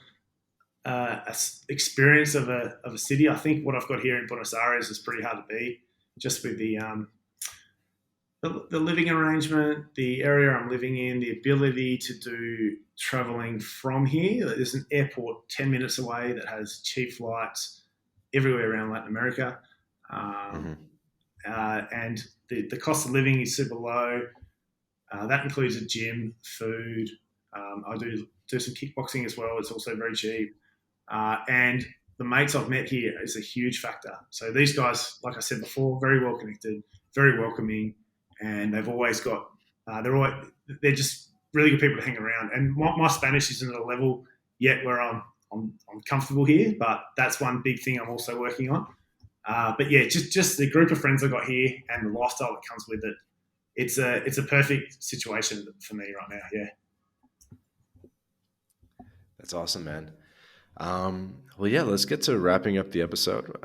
Speaker 2: experience of a city, I think what I've got here in Buenos Aires is pretty hard to beat. Just with the living arrangement, the area I'm living in, the ability to do traveling from here. There's an airport 10 minutes away that has cheap flights everywhere around Latin America. and the cost of living is super low. That includes a gym, food. I do some kickboxing as well. It's also very cheap. And the mates I've met here is a huge factor. So these guys, like I said before, very well connected, very welcoming, and they've always got they're just really good people to hang around. And my Spanish isn't at a level yet where I'm comfortable here, but that's one big thing I'm also working on. But yeah, just the group of friends I got here and the lifestyle that comes with it. It's a perfect situation for me right now. Yeah.
Speaker 1: That's awesome, man. Well, yeah, let's get to wrapping up the episode.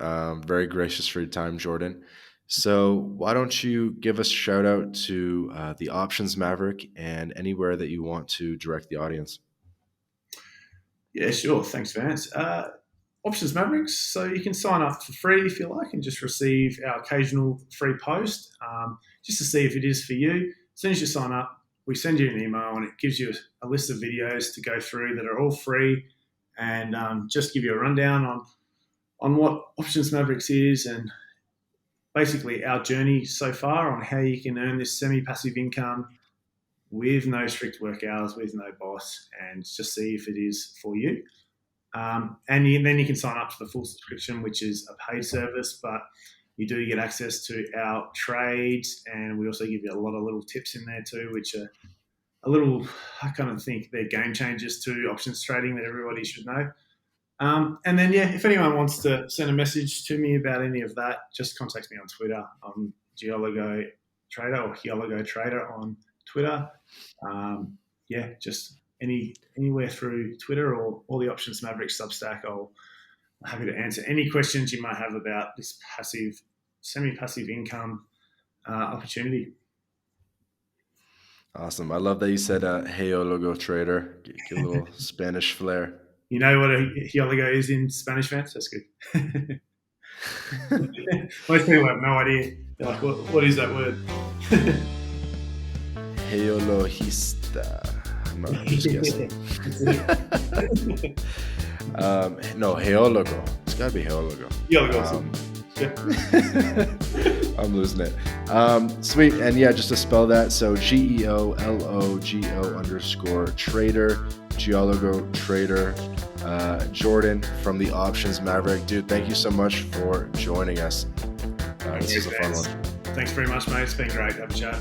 Speaker 1: Very gracious for your time, Jordan. So why don't you give us a shout out to the Options Maverick and anywhere that you want to direct the audience?
Speaker 2: Yeah, sure. Thanks, Vance. Options Mavericks. So you can sign up for free if you like and just receive our occasional free post just to see if it is for you. As soon as you sign up, we send you an email and it gives you a list of videos to go through that are all free and just give you a rundown on what Options Mavericks is and basically our journey so far on how you can earn this semi-passive income with no strict work hours, with no boss, and just see if it is for you. And then you can sign up for the full subscription, which is a paid service, but you do get access to our trades, and we also give you a lot of little tips in there too, which are a little, I kind of think they're game changers to options trading that everybody should know. And then, yeah, if anyone wants to send a message to me about any of that, just contact me on Twitter. I'm Geologo Trader or Geologo Trader on Twitter. Yeah, just anywhere through Twitter or the Options Mavericks Substack. I'm happy to answer any questions you might have about this semi-passive income opportunity.
Speaker 1: Awesome. I love that you said Geologo Trader. Get a little Spanish flair.
Speaker 2: You know what a geologo is in Spanish, Vance? That's good. Most people have no idea. They're like, what is that word?
Speaker 1: Geologista. I'm just guessing. No, geologo. It's got to be geologo. I'm losing it. Sweet. And yeah, just to spell that. So GEOLOGO_trader, Geologo Trader. Jordan from the Options Maverick. Dude, thank you so much for joining us. This is a fun one.
Speaker 2: Thanks very much, mate. It's been great. Have a chat.